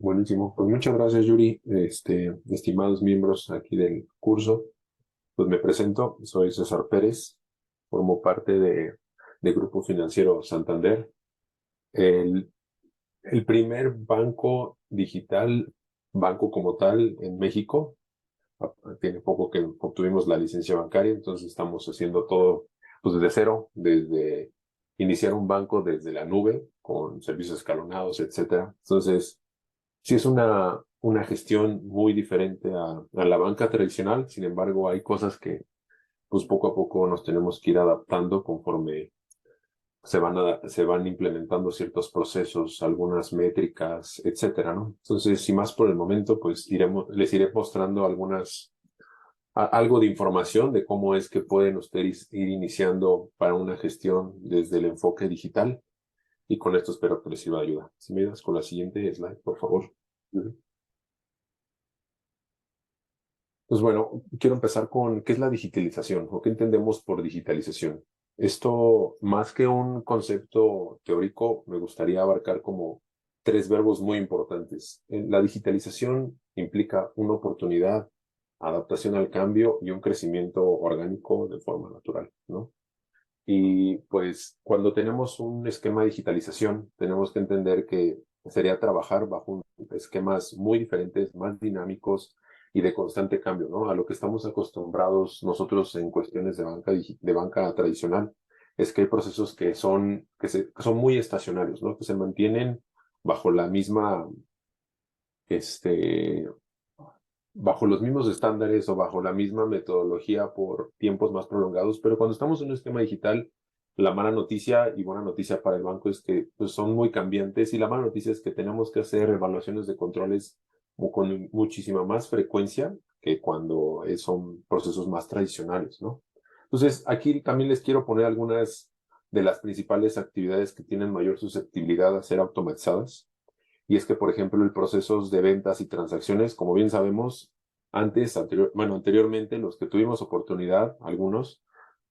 Buenísimo. Pues muchas gracias, Yuri. Estimados miembros aquí del curso, pues me presento. Soy César Pérez. Formo parte de Grupo Financiero Santander, el, el primer banco digital, banco como tal en México. Tiene poco que obtuvimos la licencia bancaria, entonces estamos haciendo todo pues desde cero, desde iniciar un banco desde la nube con servicios escalonados, etcétera. Entonces, sí, es una gestión muy diferente a la banca tradicional. Sin embargo, hay cosas que pues poco a poco nos tenemos que ir adaptando conforme se van implementando ciertos procesos, algunas métricas, etcétera, ¿no? Entonces, sin más por el momento, pues les iré mostrando algo de información de cómo es que pueden ustedes ir iniciando para una gestión desde el enfoque digital. Y con esto espero que les sirva de ayuda. Si me ayudas con la siguiente slide, por favor. Ujú. Pues bueno, quiero empezar con qué es la digitalización o qué entendemos por digitalización. Esto, más que un concepto teórico, me gustaría abarcar como tres verbos muy importantes. La digitalización implica una oportunidad, adaptación al cambio y un crecimiento orgánico de forma natural, ¿no? Y pues cuando tenemos un esquema de digitalización, tenemos que entender que sería trabajar bajo esquemas muy diferentes, más dinámicos y de constante cambio, ¿no? A lo que estamos acostumbrados nosotros en cuestiones de banca tradicional, es que hay procesos que son muy estacionarios, ¿no? Que se mantienen bajo la misma, este, bajo los mismos estándares o bajo la misma metodología por tiempos más prolongados, pero cuando estamos en un esquema digital, la mala noticia y buena noticia para el banco es que pues, son muy cambiantes y la mala noticia es que tenemos que hacer evaluaciones de controles con muchísima más frecuencia que cuando son procesos más tradicionales, ¿no? Entonces, aquí también les quiero poner algunas de las principales actividades que tienen mayor susceptibilidad a ser automatizadas. Y es que, por ejemplo, el proceso de ventas y transacciones, como bien sabemos, anteriormente, los que tuvimos oportunidad, algunos,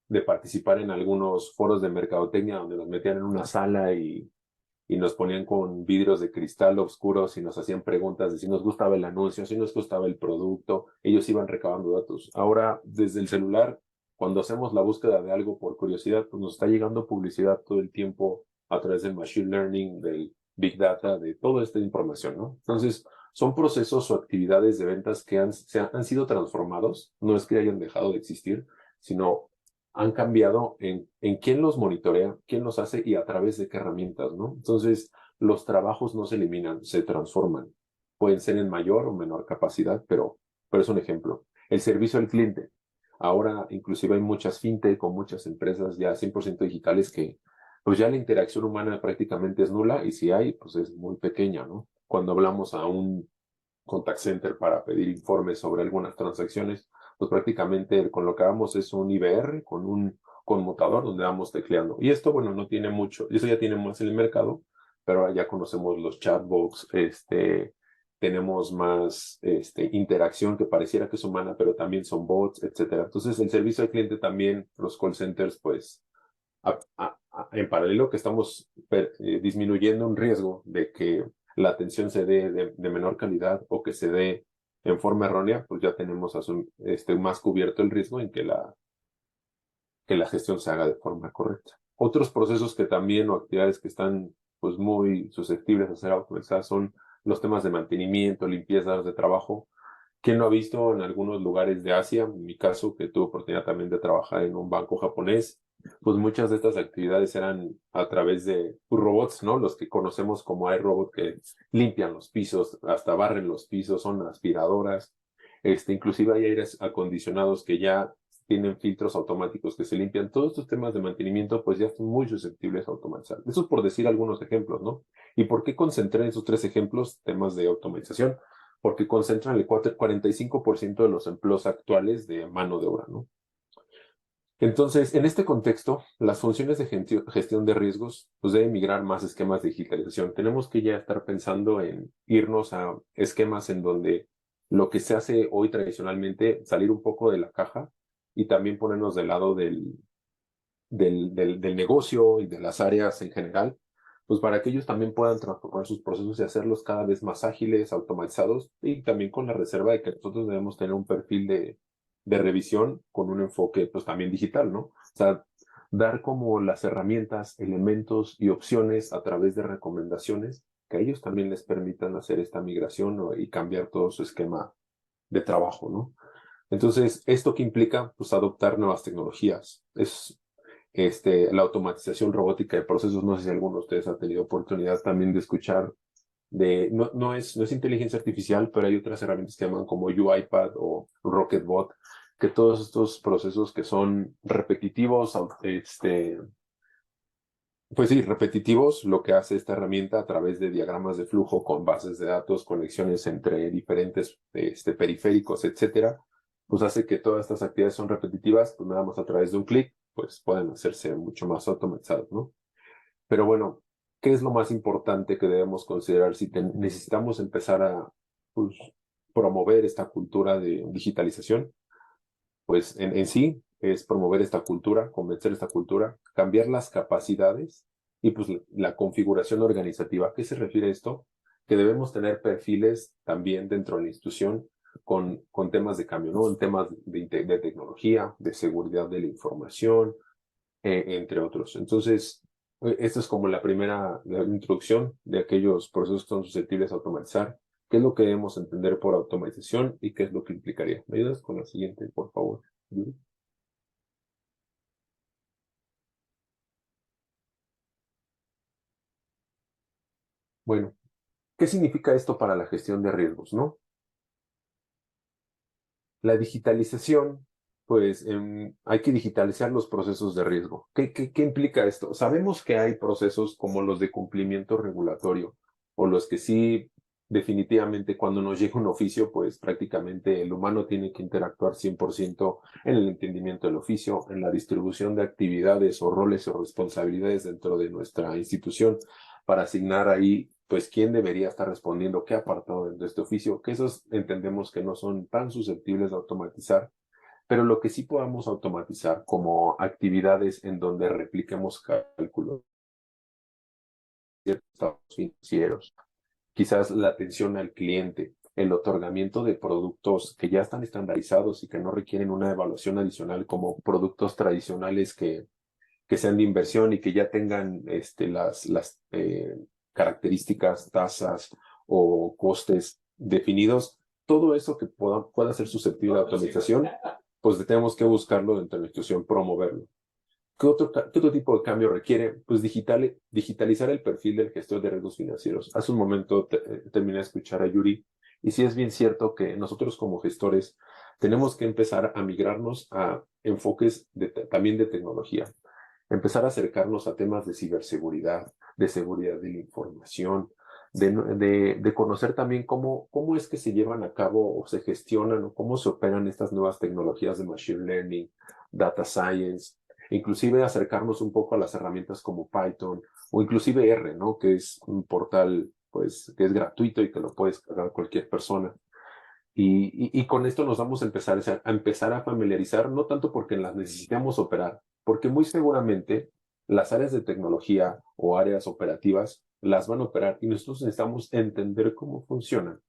de participar en algunos foros de mercadotecnia donde nos metían en una sala y nos ponían con vidrios de cristal oscuros y nos hacían preguntas de si nos gustaba el anuncio, si nos gustaba el producto, ellos iban recabando datos. Ahora, desde el celular, cuando hacemos la búsqueda de algo por curiosidad, pues nos está llegando publicidad todo el tiempo a través del machine learning, del big data, de toda esta información, ¿no? Entonces, son procesos o actividades de ventas que han sido transformados, no es que hayan dejado de existir, sino han cambiado en quién los monitorea, quién los hace y a través de qué herramientas, ¿no? Entonces, los trabajos no se eliminan, se transforman. Pueden ser en mayor o menor capacidad, pero es un ejemplo. El servicio al cliente. Ahora, inclusive hay muchas fintech con muchas empresas ya 100% digitales que, pues ya la interacción humana prácticamente es nula y si hay, pues es muy pequeña, ¿no? Cuando hablamos a un contact center para pedir informes sobre algunas transacciones, pues prácticamente con lo que hagamos es un IVR con un conmutador donde vamos tecleando. Y esto, bueno, no tiene mucho, eso ya tiene más en el mercado, pero ahora ya conocemos los chatbots, tenemos más interacción que pareciera que es humana, pero también son bots, etcétera. Entonces, el servicio al cliente también, los call centers, pues, en paralelo que estamos disminuyendo un riesgo de que la atención se dé de menor calidad o que se dé en forma errónea, pues ya tenemos más cubierto el riesgo en que la gestión se haga de forma correcta. Otros procesos que también o actividades que están pues muy susceptibles a ser automatizadas son los temas de mantenimiento, limpiezas de trabajo. ¿Quién lo ha visto en algunos lugares de Asia? En mi caso, que tuve oportunidad también de trabajar en un banco japonés, pues muchas de estas actividades eran a través de robots, ¿no? Los que conocemos como iRobot que limpian los pisos, hasta barren los pisos, son aspiradoras. Inclusive hay aires acondicionados que ya tienen filtros automáticos que se limpian. Todos estos temas de mantenimiento pues ya son muy susceptibles a automatizar. Eso es por decir algunos ejemplos, ¿no? ¿Y por qué concentré en esos tres ejemplos temas de automatización? Porque concentran el 45% de los empleos actuales de mano de obra, ¿no? Entonces, en este contexto, las funciones de gestión de riesgos pues deben migrar más esquemas de digitalización. Tenemos que ya estar pensando en irnos a esquemas en donde lo que se hace hoy tradicionalmente, salir un poco de la caja y también ponernos del lado del negocio y de las áreas en general pues para que ellos también puedan transformar sus procesos y hacerlos cada vez más ágiles, automatizados, y también con la reserva de que nosotros debemos tener un perfil de revisión con un enfoque pues también digital, ¿no? O sea, dar como las herramientas, elementos y opciones a través de recomendaciones que a ellos también les permitan hacer esta migración, ¿no? Y cambiar todo su esquema de trabajo, ¿no? Entonces, ¿esto qué implica? Pues adoptar nuevas tecnologías. Es la automatización robótica de procesos. No sé si alguno de ustedes ha tenido oportunidad también de escuchar no es inteligencia artificial, pero hay otras herramientas que llaman como UiPath o RocketBot, que todos estos procesos que son repetitivos, pues sí, repetitivos, lo que hace esta herramienta a través de diagramas de flujo con bases de datos, conexiones entre diferentes periféricos, etcétera, pues hace que todas estas actividades son repetitivas, pues nada más a través de un clic, pues pueden hacerse mucho más automatizados, ¿no? Pero bueno, ¿qué es lo más importante que debemos considerar si necesitamos empezar a pues, promover esta cultura de digitalización? Pues en sí es promover esta cultura, convencer esta cultura, cambiar las capacidades y pues la configuración organizativa. ¿A qué se refiere esto? Que debemos tener perfiles también dentro de la institución con temas de cambio, ¿no? En temas de tecnología, de seguridad de la información, entre otros. Entonces, esta es como la primera introducción de aquellos procesos que son susceptibles a automatizar. ¿Qué es lo que debemos entender por automatización y qué es lo que implicaría? ¿Me ayudas con la siguiente, por favor, Yuri? Bueno, ¿qué significa esto para la gestión de riesgos, no? La digitalización, pues hay que digitalizar los procesos de riesgo. ¿Qué implica esto? Sabemos que hay procesos como los de cumplimiento regulatorio o los que sí, definitivamente cuando nos llega un oficio, pues prácticamente el humano tiene que interactuar 100% en el entendimiento del oficio, en la distribución de actividades o roles o responsabilidades dentro de nuestra institución para asignar ahí pues quién debería estar respondiendo qué apartado de este oficio, que esos entendemos que no son tan susceptibles de automatizar, pero lo que sí podamos automatizar como actividades en donde repliquemos cálculos financieros, quizás la atención al cliente, el otorgamiento de productos que ya están estandarizados y que no requieren una evaluación adicional como productos tradicionales que sean de inversión y que ya tengan las características, tasas o costes definidos, todo eso que pueda ser susceptible de automatización, pues tenemos que buscarlo dentro de la institución, promoverlo. ¿Qué otro tipo de cambio requiere? Pues digitalizar el perfil del gestor de riesgos financieros. Hace un momento terminé de escuchar a Yuri y sí es bien cierto que nosotros como gestores tenemos que empezar a migrarnos a enfoques también de tecnología, empezar a acercarnos a temas de ciberseguridad, de seguridad de la información, de conocer también cómo es que se llevan a cabo o se gestionan o cómo se operan estas nuevas tecnologías de machine learning, data science, inclusive acercarnos un poco a las herramientas como Python o inclusive R, ¿no? Que es un portal pues que es gratuito y que lo puede descargar cualquier persona. Y con esto nos vamos a empezar a familiarizar, no tanto porque las necesitamos operar, porque muy seguramente las áreas de tecnología o áreas operativas las van a operar y nosotros necesitamos entender cómo funcionan,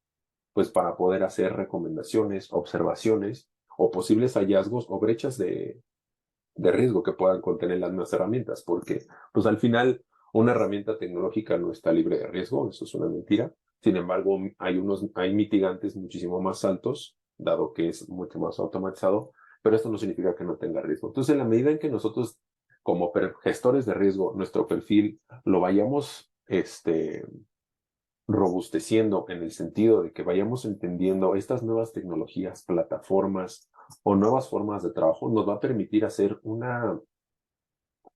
pues para poder hacer recomendaciones, observaciones o posibles hallazgos o brechas de riesgo que puedan contener las nuevas herramientas, porque pues al final una herramienta tecnológica no está libre de riesgo, eso es una mentira. Sin embargo, hay mitigantes muchísimo más altos, dado que es mucho más automatizado, pero esto no significa que no tenga riesgo. Entonces, en la medida en que nosotros, como gestores de riesgo, nuestro perfil lo vayamos robusteciendo en el sentido de que vayamos entendiendo estas nuevas tecnologías, plataformas o nuevas formas de trabajo, nos va a permitir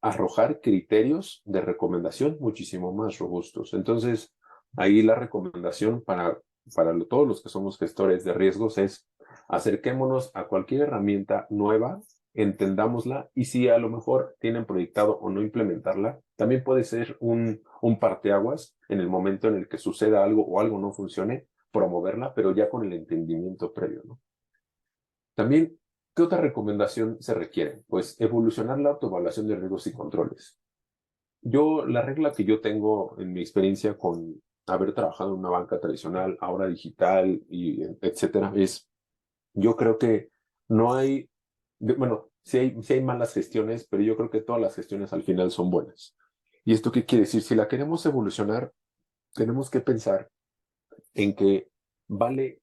arrojar criterios de recomendación muchísimo más robustos. Entonces, ahí la recomendación para todos los que somos gestores de riesgos es acerquémonos a cualquier herramienta nueva, entendámosla y si a lo mejor tienen proyectado o no implementarla, también puede ser un parteaguas en el momento en el que suceda algo o algo no funcione, promoverla, pero ya con el entendimiento previo, ¿no? También, ¿qué otra recomendación se requiere? Pues evolucionar la autoevaluación de riesgos y controles. la regla que yo tengo en mi experiencia con haber trabajado en una banca tradicional, ahora digital y etcétera, es, yo creo que no hay, bueno, sí hay malas gestiones, pero yo creo que todas las gestiones al final son buenas. ¿Y esto qué quiere decir? Si la queremos evolucionar, tenemos que pensar en que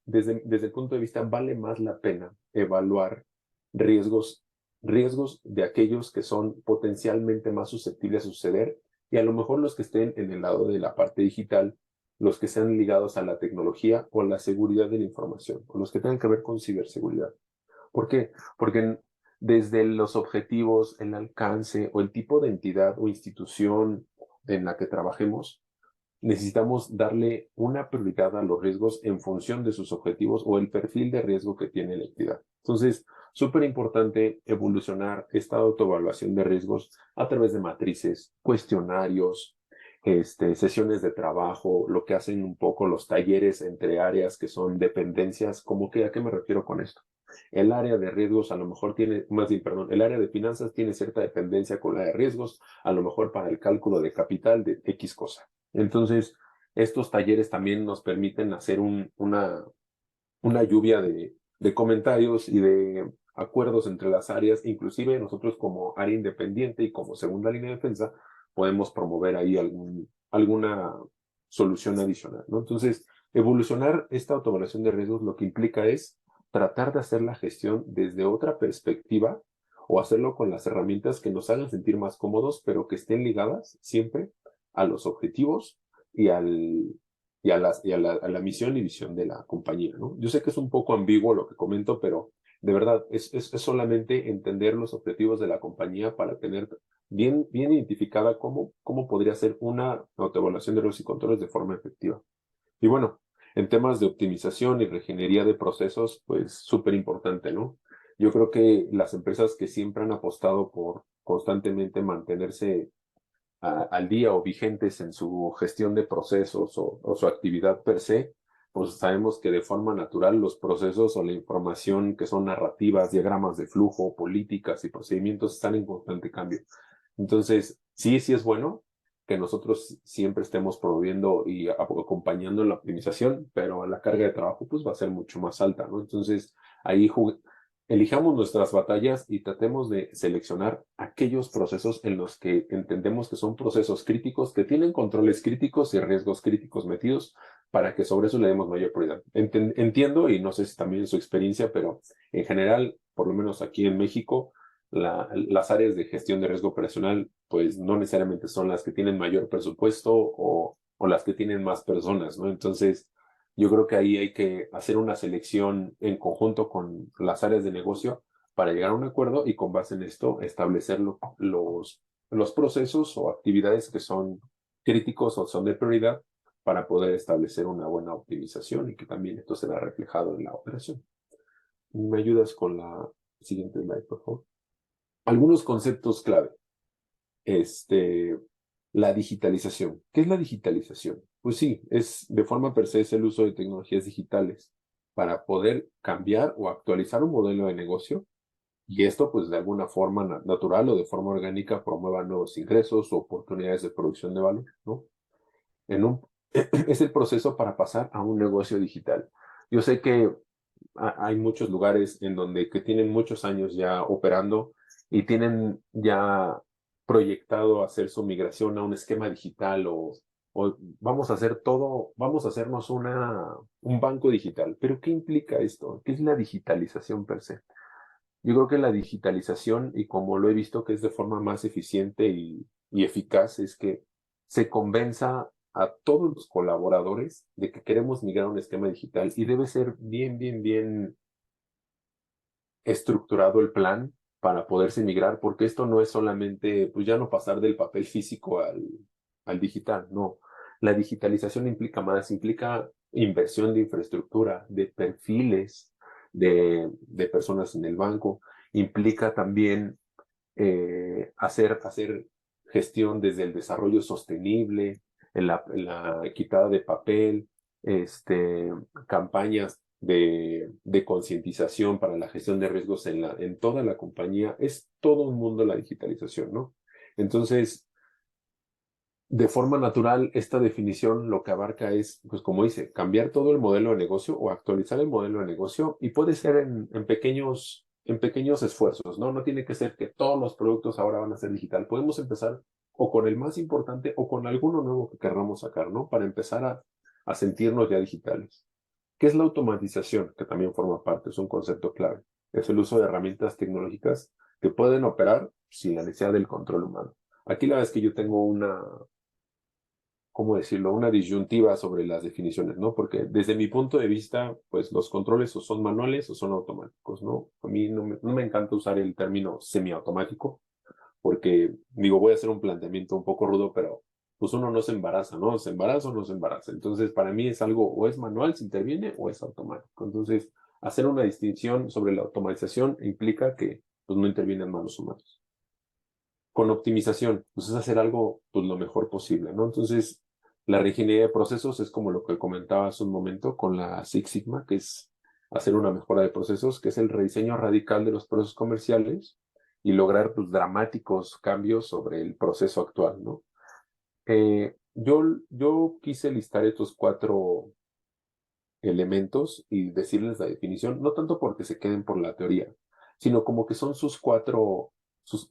desde el punto de vista, vale más la pena evaluar riesgos, riesgos de aquellos que son potencialmente más susceptibles a suceder y a lo mejor los que estén en el lado de la parte digital, los que sean ligados a la tecnología o la seguridad de la información, o los que tengan que ver con ciberseguridad. ¿Por qué? Porque desde los objetivos, el alcance o el tipo de entidad o institución en la que trabajemos, necesitamos darle una prioridad a los riesgos en función de sus objetivos o el perfil de riesgo que tiene la entidad. Entonces, súper importante evolucionar esta autoevaluación de riesgos a través de matrices, cuestionarios, sesiones de trabajo, lo que hacen un poco los talleres entre áreas que son dependencias, como que, ¿a qué me refiero con esto? El área de riesgos a lo mejor tiene, más bien, perdón, el área de finanzas tiene cierta dependencia con la de riesgos, a lo mejor para el cálculo de capital de X cosa. Entonces, estos talleres también nos permiten hacer una lluvia de comentarios y de acuerdos entre las áreas, inclusive nosotros como área independiente y como segunda línea de defensa, podemos promover ahí alguna solución adicional, ¿no? Entonces, evolucionar esta autoevaluación de riesgos lo que implica es tratar de hacer la gestión desde otra perspectiva o hacerlo con las herramientas que nos hagan sentir más cómodos, pero que estén ligadas siempre a los objetivos y a la misión y visión de la compañía, ¿no? Yo sé que es un poco ambiguo lo que comento, pero de verdad es solamente entender los objetivos de la compañía para tener bien identificada cómo podría ser una autoevaluación de riesgos y controles de forma efectiva. Y bueno, en temas de optimización y regenería de procesos, pues súper importante, ¿no? Yo creo que las empresas que siempre han apostado por constantemente mantenerse al día o vigentes en su gestión de procesos o su actividad per se, pues sabemos que de forma natural los procesos o la información que son narrativas, diagramas de flujo, políticas y procedimientos están en constante cambio. Entonces, sí es bueno que nosotros siempre estemos promoviendo y acompañando la optimización, pero la carga de trabajo pues va a ser mucho más alta, ¿no? Entonces, ahí elijamos nuestras batallas y tratemos de seleccionar aquellos procesos en los que entendemos que son procesos críticos, que tienen controles críticos y riesgos críticos metidos para que sobre eso le demos mayor prioridad. Entiendo, y no sé si también es su experiencia, pero en general, por lo menos aquí en México, las áreas de gestión de riesgo operacional, pues no necesariamente son las que tienen mayor presupuesto o las que tienen más personas, ¿no? Entonces, yo creo que ahí hay que hacer una selección en conjunto con las áreas de negocio para llegar a un acuerdo y con base en esto establecer los procesos o actividades que son críticos o son de prioridad para poder establecer una buena optimización y que también esto se vea reflejado en la operación. ¿Me ayudas con la siguiente slide, por favor? Algunos conceptos clave. La digitalización. ¿Qué es la digitalización? Pues sí, es de forma per se es el uso de tecnologías digitales para poder cambiar o actualizar un modelo de negocio y esto pues de alguna forma natural o de forma orgánica promueva nuevos ingresos o oportunidades de producción de valor, ¿no? Es el proceso para pasar a un negocio digital. Yo sé que hay muchos lugares en donde que tienen muchos años ya operando y tienen ya proyectado hacer su migración a un esquema digital o vamos a hacer todo, vamos a hacernos un banco digital. Pero ¿qué implica esto? ¿Qué es la digitalización per se? Yo creo que la digitalización, y como lo he visto que es de forma más eficiente y eficaz, es que se convenza a todos los colaboradores de que queremos migrar a un esquema digital y debe ser bien estructurado el plan para poderse migrar, porque esto no es solamente, pues ya no pasar del papel físico al digital, no. La digitalización implica más, implica inversión de infraestructura, de perfiles de personas en el banco, implica también hacer gestión desde el desarrollo sostenible, en la quitada de papel, campañas de concientización para la gestión de riesgos en toda la compañía. Es todo un mundo la digitalización, ¿no? Entonces, De forma natural, esta definición lo que abarca es, pues como dice, cambiar todo el modelo de negocio o actualizar el modelo de negocio y puede ser en pequeños esfuerzos, ¿no? No tiene que ser que todos los productos ahora van a ser digital. Podemos empezar o con el más importante o con alguno nuevo que querramos sacar, ¿no? Para empezar a sentirnos ya digitales. ¿Qué es la automatización? Que también forma parte, es un concepto clave. Es el uso de herramientas tecnológicas que pueden operar sin la necesidad del control humano. Aquí la verdad es que yo tengo una, ¿cómo decirlo? Una disyuntiva sobre las definiciones, ¿no? Porque desde mi punto de vista, pues los controles o son manuales o son automáticos, ¿no? A mí no me encanta usar el término semiautomático, porque, digo, voy a hacer un planteamiento un poco rudo, pero pues uno no se embaraza, ¿no? Se embaraza o no se embaraza. Entonces, para mí es algo o es manual, se interviene, o es automático. Entonces, hacer una distinción sobre la automatización implica que pues, no intervienen manos humanos. Con optimización, pues es hacer algo pues lo mejor posible, ¿no? Entonces, la reingeniería de procesos es como lo que comentaba hace un momento con la Six Sigma, que es hacer una mejora de procesos, que es el rediseño radical de los procesos comerciales y lograr pues dramáticos cambios sobre el proceso actual, ¿no? Yo quise listar estos 4 elementos y decirles la definición, no tanto porque se queden por la teoría, sino como que son sus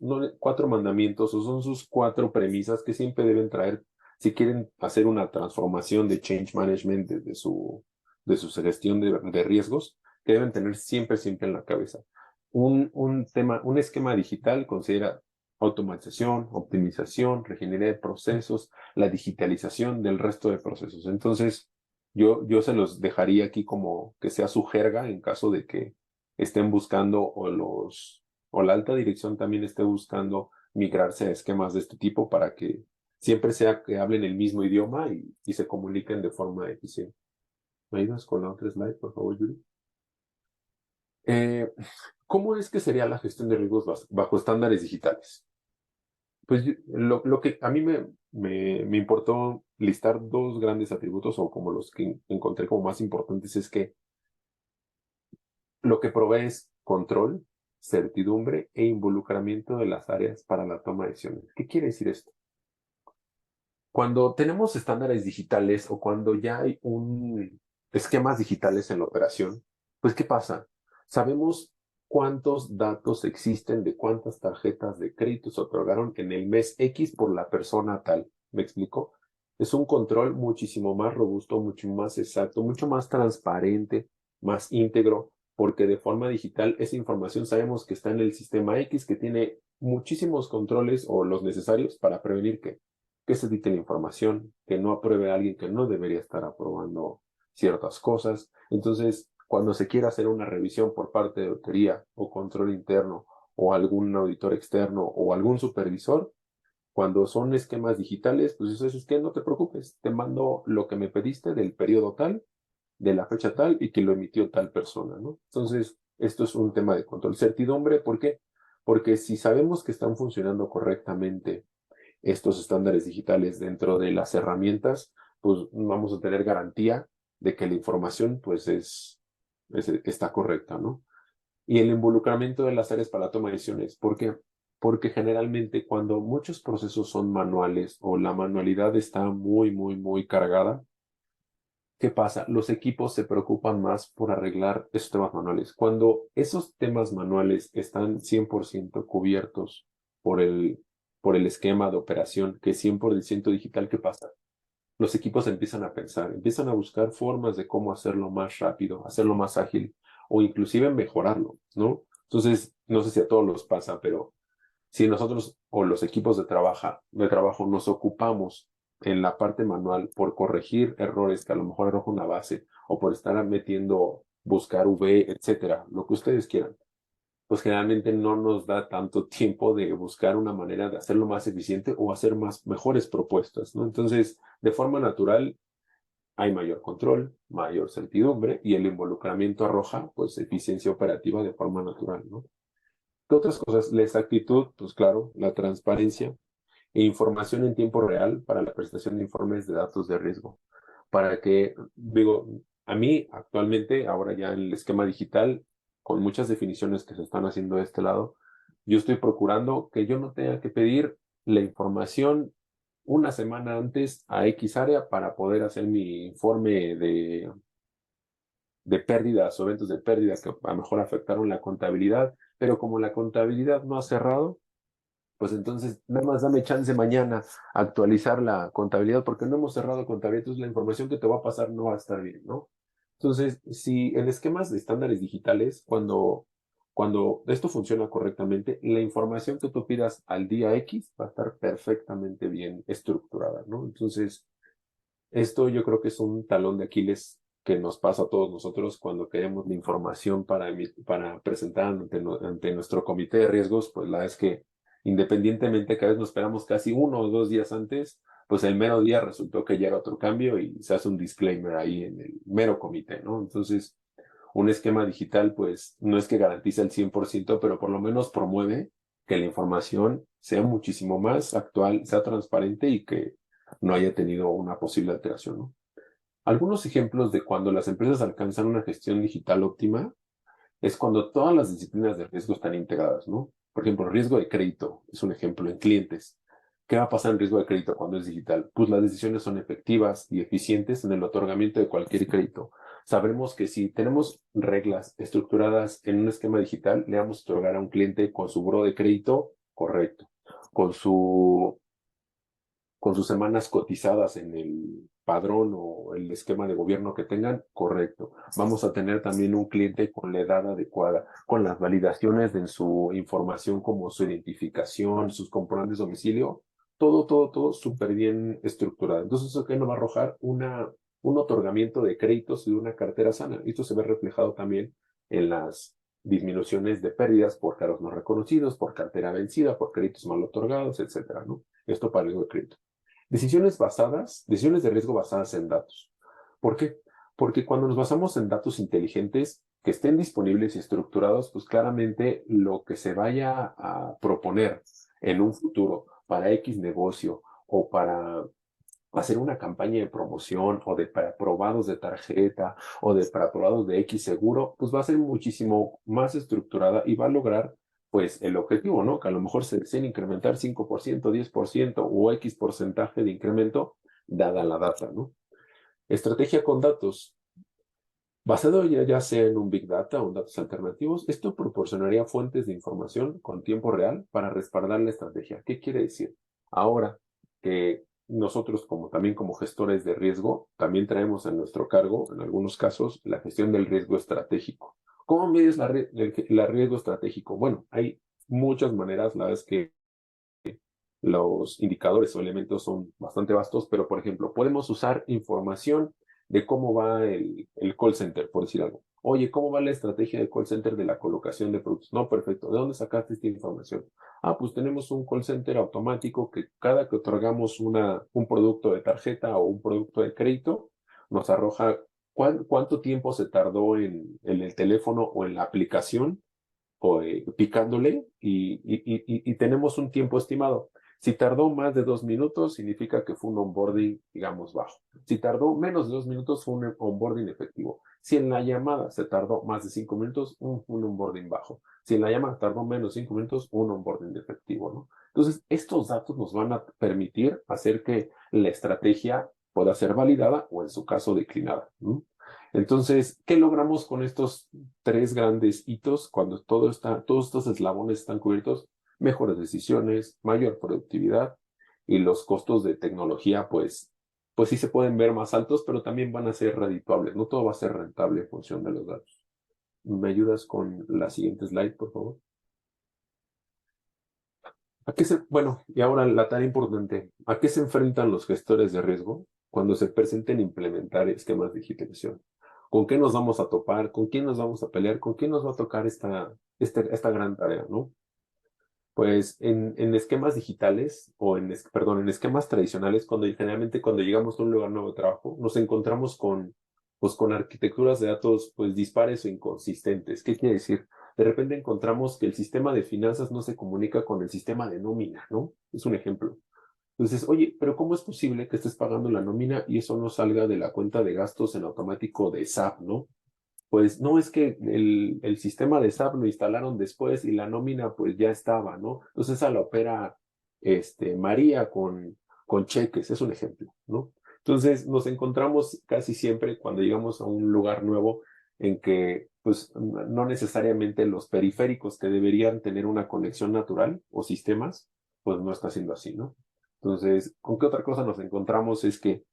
no, 4 mandamientos o son sus 4 premisas que siempre deben traer si quieren hacer una transformación de change management de su gestión de riesgos, que deben tener siempre, siempre en la cabeza. Un esquema digital considera automatización, optimización, regenería de procesos, la digitalización del resto de procesos. Entonces, yo se los dejaría aquí como que sea su jerga en caso de que estén buscando o la alta dirección también esté buscando migrarse a esquemas de este tipo para que siempre sea que hablen el mismo idioma y se comuniquen de forma eficiente. ¿Me ayudas con la otra slide, por favor, Yuri? Eh, ¿Cómo es que sería la gestión de riesgos bajo estándares digitales? Pues lo que a mí me importó listar 2 grandes atributos o como los que encontré como más importantes es que lo que provee es control, certidumbre e involucramiento de las áreas para la toma de decisiones. ¿Qué quiere decir esto? Cuando tenemos estándares digitales o cuando ya hay esquemas digitales en la operación, pues ¿qué pasa? Sabemos cuántos datos existen de cuántas tarjetas de crédito se otorgaron en el mes X por la persona tal. ¿Me explico? Es un control muchísimo más robusto, mucho más exacto, mucho más transparente, más íntegro, porque de forma digital esa información sabemos que está en el sistema X que tiene muchísimos controles o los necesarios para prevenir que se edite la información, que no apruebe a alguien que no debería estar aprobando ciertas cosas. Entonces, cuando se quiera hacer una revisión por parte de auditoría o control interno o algún auditor externo o algún supervisor, cuando son esquemas digitales, pues eso es que no te preocupes, te mando lo que me pediste del periodo tal, de la fecha tal y que lo emitió tal persona, ¿no? Entonces, esto es un tema de control. Certidumbre, ¿por qué? Porque si sabemos que están funcionando correctamente estos estándares digitales dentro de las herramientas, pues vamos a tener garantía de que la información pues está correcta, ¿no? Y el involucramiento de las áreas para la toma de decisiones. ¿Por qué? Porque generalmente cuando muchos procesos son manuales o la manualidad está muy, muy, muy cargada, ¿qué pasa? Los equipos se preocupan más por arreglar esos temas manuales. Cuando esos temas manuales están 100% cubiertos por por el esquema de operación que es 100% digital, ¿qué pasa? Los equipos empiezan a pensar, empiezan a buscar formas de cómo hacerlo más rápido, hacerlo más ágil o inclusive mejorarlo, ¿no? Entonces, no sé si a todos los pasa, pero si nosotros o los equipos de trabajo nos ocupamos en la parte manual por corregir errores que a lo mejor arroja una base o por estar metiendo, buscar V, etcétera, lo que ustedes quieran, pues generalmente no nos da tanto tiempo de buscar una manera de hacerlo más eficiente o hacer mejores propuestas, ¿no? Entonces, de forma natural, hay mayor control, mayor certidumbre y el involucramiento arroja, pues, eficiencia operativa de forma natural, ¿no? ¿Qué otras cosas? La exactitud, pues claro, la transparencia e información en tiempo real para la prestación de informes de datos de riesgo. Para que, digo, a mí actualmente, ahora ya en el esquema digital, con muchas definiciones que se están haciendo de este lado, yo estoy procurando que yo no tenga que pedir la información una semana antes a X área para poder hacer mi informe de pérdidas o eventos de pérdidas que a lo mejor afectaron la contabilidad, pero como la contabilidad no ha cerrado, pues entonces nada más dame chance mañana a actualizar la contabilidad porque no hemos cerrado contabilidad, entonces la información que te va a pasar no va a estar bien, ¿no? Entonces, si en esquemas de estándares digitales, cuando esto funciona correctamente, la información que tú pidas al día X va a estar perfectamente bien estructurada, ¿no? Entonces, esto yo creo que es un talón de Aquiles que nos pasa a todos nosotros cuando queremos la información para presentar ante nuestro comité de riesgos, pues la es que independientemente que a veces nos esperamos casi 1 o 2 días antes, pues el mero día resultó que llega otro cambio y se hace un disclaimer ahí en el mero comité, ¿no? Entonces, un esquema digital, pues no es que garantice el 100%, pero por lo menos promueve que la información sea muchísimo más actual, sea transparente y que no haya tenido una posible alteración, ¿no? Algunos ejemplos de cuando las empresas alcanzan una gestión digital óptima es cuando todas las disciplinas de riesgo están integradas, ¿no? Por ejemplo, riesgo de crédito es un ejemplo en clientes. ¿Qué va a pasar en riesgo de crédito cuando es digital? Pues las decisiones son efectivas y eficientes en el otorgamiento de cualquier crédito. Sabremos que si tenemos reglas estructuradas en un esquema digital, le vamos a otorgar a un cliente con su buro de crédito correcto, con su con sus semanas cotizadas en el padrón o el esquema de gobierno que tengan, correcto. Vamos a tener también un cliente con la edad adecuada, con las validaciones de su información como su identificación, sus comprobantes de domicilio, todo súper bien estructurado. Entonces, eso que nos va a arrojar un otorgamiento de créditos y de una cartera sana. Esto se ve reflejado también en las disminuciones de pérdidas por cargos no reconocidos, por cartera vencida, por créditos mal otorgados, etcétera, ¿no? Esto para el crédito. Decisiones de riesgo basadas en datos. ¿Por qué? Porque cuando nos basamos en datos inteligentes que estén disponibles y estructurados, pues claramente lo que se vaya a proponer en un futuro para X negocio o para hacer una campaña de promoción o de preaprobados de tarjeta o de preaprobados de X seguro, pues va a ser muchísimo más estructurada y va a lograr pues el objetivo, ¿no? Que a lo mejor se deseen incrementar 5%, 10% o X porcentaje de incremento dada la data, ¿no? Estrategia con datos. Basado ya sea en un Big Data o en datos alternativos, esto proporcionaría fuentes de información con tiempo real para respaldar la estrategia. ¿Qué quiere decir? Ahora que nosotros también como gestores de riesgo, también traemos a nuestro cargo, en algunos casos, la gestión del riesgo estratégico. ¿Cómo mides el riesgo estratégico? Bueno, hay muchas maneras, la verdad es que los indicadores o elementos son bastante vastos, pero por ejemplo, podemos usar información de cómo va el call center, por decir algo. Oye, ¿cómo va la estrategia del call center de la colocación de productos? No, perfecto. ¿De dónde sacaste esta información? Ah, pues tenemos un call center automático que cada que otorgamos un producto de tarjeta o un producto de crédito, nos arroja cuánto tiempo se tardó en el teléfono o en la aplicación o, picándole y tenemos un tiempo estimado. Si tardó más de 2 minutos, significa que fue un onboarding, digamos, bajo. Si tardó menos de 2 minutos, fue un onboarding efectivo. Si en la llamada se tardó más de 5 minutos, un onboarding bajo. Si en la llamada tardó menos de 5 minutos, un onboarding efectivo, ¿no? Entonces, estos datos nos van a permitir hacer que la estrategia pueda ser validada o, en su caso, declinada, ¿no? Entonces, ¿qué logramos con estos 3 grandes hitos cuando todos estos eslabones están cubiertos? Mejores decisiones, mayor productividad y los costos de tecnología, pues sí se pueden ver más altos, pero también van a ser redituables. No todo va a ser rentable en función de los datos. ¿Me ayudas con la siguiente slide, por favor? Bueno, y ahora la tarea importante. ¿A qué se enfrentan los gestores de riesgo cuando se presenten implementar esquemas de digitalización? ¿Con qué nos vamos a topar? ¿Con quién nos vamos a pelear? ¿Con quién nos va a tocar esta gran tarea, ¿no? Pues en esquemas digitales o en esquemas tradicionales, generalmente cuando llegamos a un lugar nuevo de trabajo, nos encontramos pues, con arquitecturas de datos pues dispares o inconsistentes. ¿Qué quiere decir? De repente encontramos que el sistema de finanzas no se comunica con el sistema de nómina, ¿no? Es un ejemplo. Entonces, oye, pero ¿cómo es posible que estés pagando la nómina y eso no salga de la cuenta de gastos en automático de SAP, ¿no? Pues no, es que el sistema de SAP lo instalaron después y la nómina pues ya estaba, ¿no? Entonces esa la opera María con cheques, es un ejemplo, ¿no? Entonces nos encontramos casi siempre cuando llegamos a un lugar nuevo en que pues no necesariamente los periféricos que deberían tener una conexión natural o sistemas, pues no está siendo así, ¿no? Entonces, ¿con qué otra cosa nos encontramos? Es que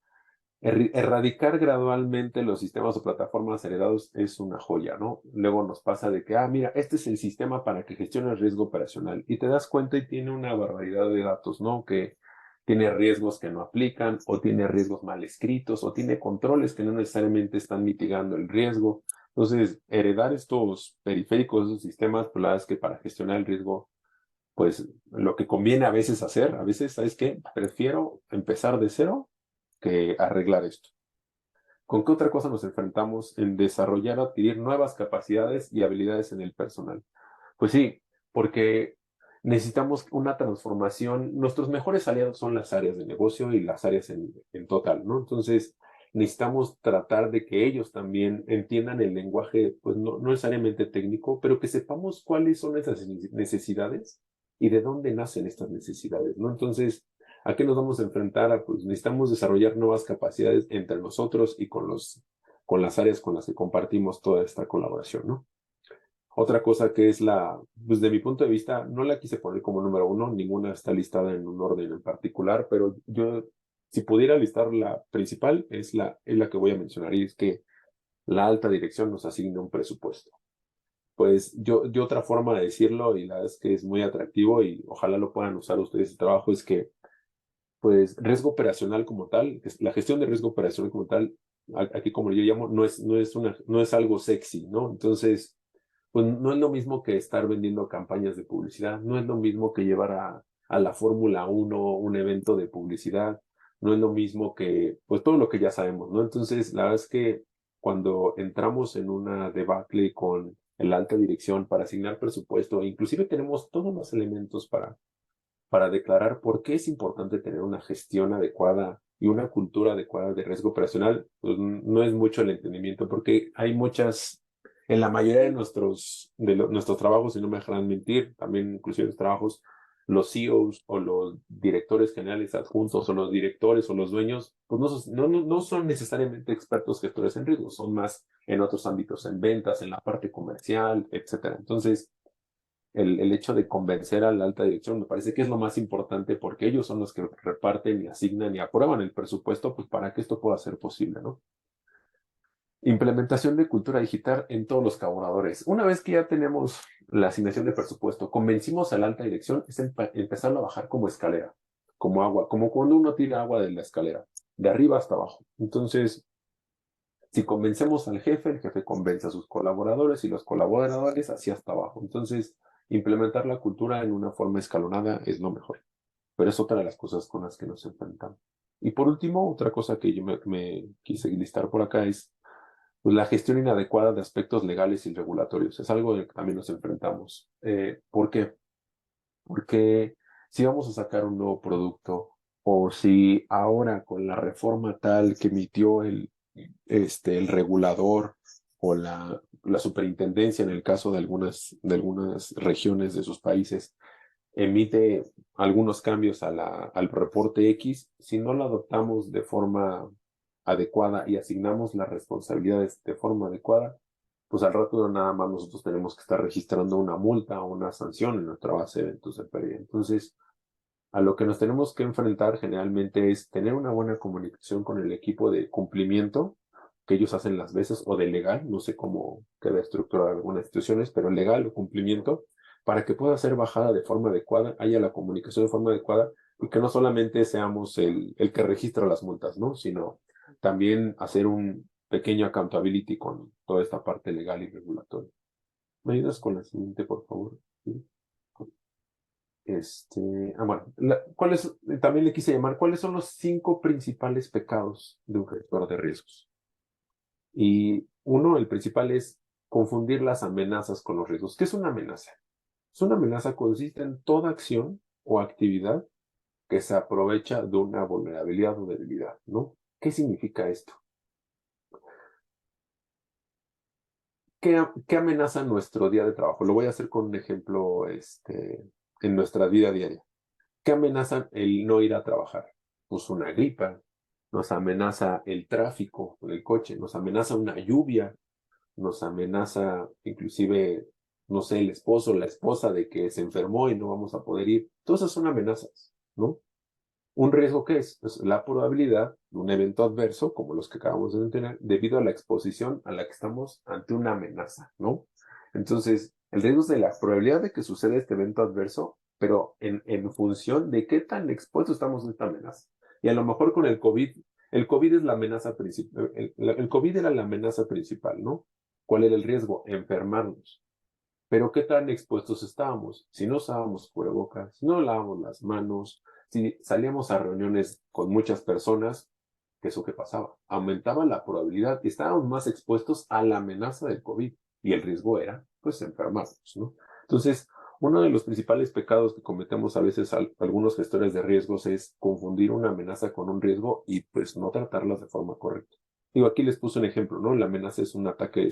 erradicar gradualmente los sistemas o plataformas heredados es una joya, ¿no? Luego nos pasa de que, mira, este es el sistema para que gestione el riesgo operacional y te das cuenta y tiene una barbaridad de datos, ¿no? Que tiene riesgos que no aplican o tiene riesgos mal escritos o tiene controles que no necesariamente están mitigando el riesgo. Entonces, heredar estos periféricos, esos sistemas, pues la verdad es que para gestionar el riesgo, pues lo que conviene a veces hacer, a veces, ¿sabes qué? Prefiero empezar de cero que arreglar esto. ¿Con qué otra cosa nos enfrentamos en desarrollar o adquirir nuevas capacidades y habilidades en el personal? Pues sí, porque necesitamos una transformación. Nuestros mejores aliados son las áreas de negocio y las áreas en total, ¿no? Entonces, necesitamos tratar de que ellos también entiendan el lenguaje, pues no necesariamente técnico, pero que sepamos cuáles son esas necesidades y de dónde nacen estas necesidades, ¿no? Entonces, ¿a qué nos vamos a enfrentar? Pues necesitamos desarrollar nuevas capacidades entre nosotros y con las áreas con las que compartimos toda esta colaboración, ¿no? Otra cosa que es pues de mi punto de vista, no la quise poner como número uno, ninguna está listada en un orden en particular, pero yo, si pudiera listar la principal, es la que voy a mencionar, y es que la alta dirección nos asigna un presupuesto. Pues yo otra forma de decirlo, y la verdad es que es muy atractivo y ojalá lo puedan usar ustedes en trabajo, es que pues riesgo operacional como tal, la gestión de riesgo operacional como tal, aquí como yo llamo, no es algo sexy, ¿no? Entonces, pues no es lo mismo que estar vendiendo campañas de publicidad, no es lo mismo que llevar a la Fórmula 1 un evento de publicidad, no es lo mismo que, pues todo lo que ya sabemos, ¿no? Entonces, la verdad es que cuando entramos en una debacle con la alta dirección para asignar presupuesto, inclusive tenemos todos los elementos para declarar por qué es importante tener una gestión adecuada y una cultura adecuada de riesgo operacional, pues no es mucho el entendimiento, porque hay muchas, en la mayoría de nuestros trabajos, si no me dejarán mentir, también inclusive los trabajos, los CEOs o los directores generales adjuntos o los directores o los dueños, pues no son necesariamente expertos gestores en riesgo, son más en otros ámbitos, en ventas, en la parte comercial, etcétera. Entonces, el hecho de convencer a la alta dirección me parece que es lo más importante porque ellos son los que reparten y asignan y aprueban el presupuesto, pues para que esto pueda ser posible, ¿no? Implementación de cultura digital en todos los colaboradores. Una vez que ya tenemos la asignación de presupuesto, convencimos a la alta dirección, es empezarlo a bajar como escalera, como agua, como cuando uno tira agua de la escalera, de arriba hasta abajo. Entonces, si convencemos al jefe, el jefe convence a sus colaboradores y los colaboradores así hasta abajo. Entonces, implementar la cultura en una forma escalonada es lo mejor. Pero es otra de las cosas con las que nos enfrentamos. Y por último, otra cosa que yo me quise listar por acá es pues, la gestión inadecuada de aspectos legales y regulatorios. Es algo de que también nos enfrentamos. ¿Por qué? Porque si vamos a sacar un nuevo producto o si ahora con la reforma tal que emitió el regulador o la superintendencia en el caso de algunas regiones de sus países emite algunos cambios al reporte X, si no lo adoptamos de forma adecuada y asignamos las responsabilidades de forma adecuada, pues al rato nada más nosotros tenemos que estar registrando una multa o una sanción en nuestra base de eventos de pérdida. Entonces, a lo que nos tenemos que enfrentar generalmente es tener una buena comunicación con el equipo de cumplimiento que ellos hacen las veces o de legal, no sé cómo queda estructurada algunas instituciones, pero legal o cumplimiento, para que pueda ser bajada de forma adecuada, haya la comunicación de forma adecuada y que no solamente seamos el que registra las multas, ¿no? Sino también hacer un pequeño accountability con toda esta parte legal y regulatoria. ¿Me ayudas con la siguiente, por favor? ¿Sí? Bueno, también le quise llamar, ¿cuáles son los 5 principales pecados de un gestor de riesgos? Y uno, el principal es confundir las amenazas con los riesgos. ¿Qué es una amenaza? Es una amenaza consiste en toda acción o actividad que se aprovecha de una vulnerabilidad o debilidad, ¿no? ¿Qué significa esto? ¿Qué amenaza nuestro día de trabajo? Lo voy a hacer con un ejemplo en nuestra vida diaria. ¿Qué amenazan el no ir a trabajar? pues una gripa, nos amenaza el tráfico del coche, nos amenaza una lluvia, nos amenaza inclusive, no sé, el esposo o la esposa de que se enfermó y no vamos a poder ir. Todas esas son amenazas, ¿no? ¿Un riesgo qué es? Pues la probabilidad de un evento adverso, como los que acabamos de tener, debido a la exposición a la que estamos ante una amenaza, ¿no? Entonces, el riesgo es de la probabilidad de que suceda este evento adverso, pero en función de qué tan expuestos estamos a esta amenaza. Y a lo mejor con el COVID es la amenaza principal, el COVID era la amenaza principal, ¿no? ¿Cuál era el riesgo? Enfermarnos. Pero ¿qué tan expuestos estábamos? Si no usábamos cubrebocas, si no lavábamos las manos, si salíamos a reuniones con muchas personas, ¿qué es lo que pasaba? Aumentaba la probabilidad y estábamos más expuestos a la amenaza del COVID y el riesgo era, pues, enfermarnos, ¿no? Entonces, uno de los principales pecados que cometemos a veces algunos gestores de riesgos es confundir una amenaza con un riesgo y, pues, no tratarlas de forma correcta. Digo, aquí les puse un ejemplo, ¿no? La amenaza es un ataque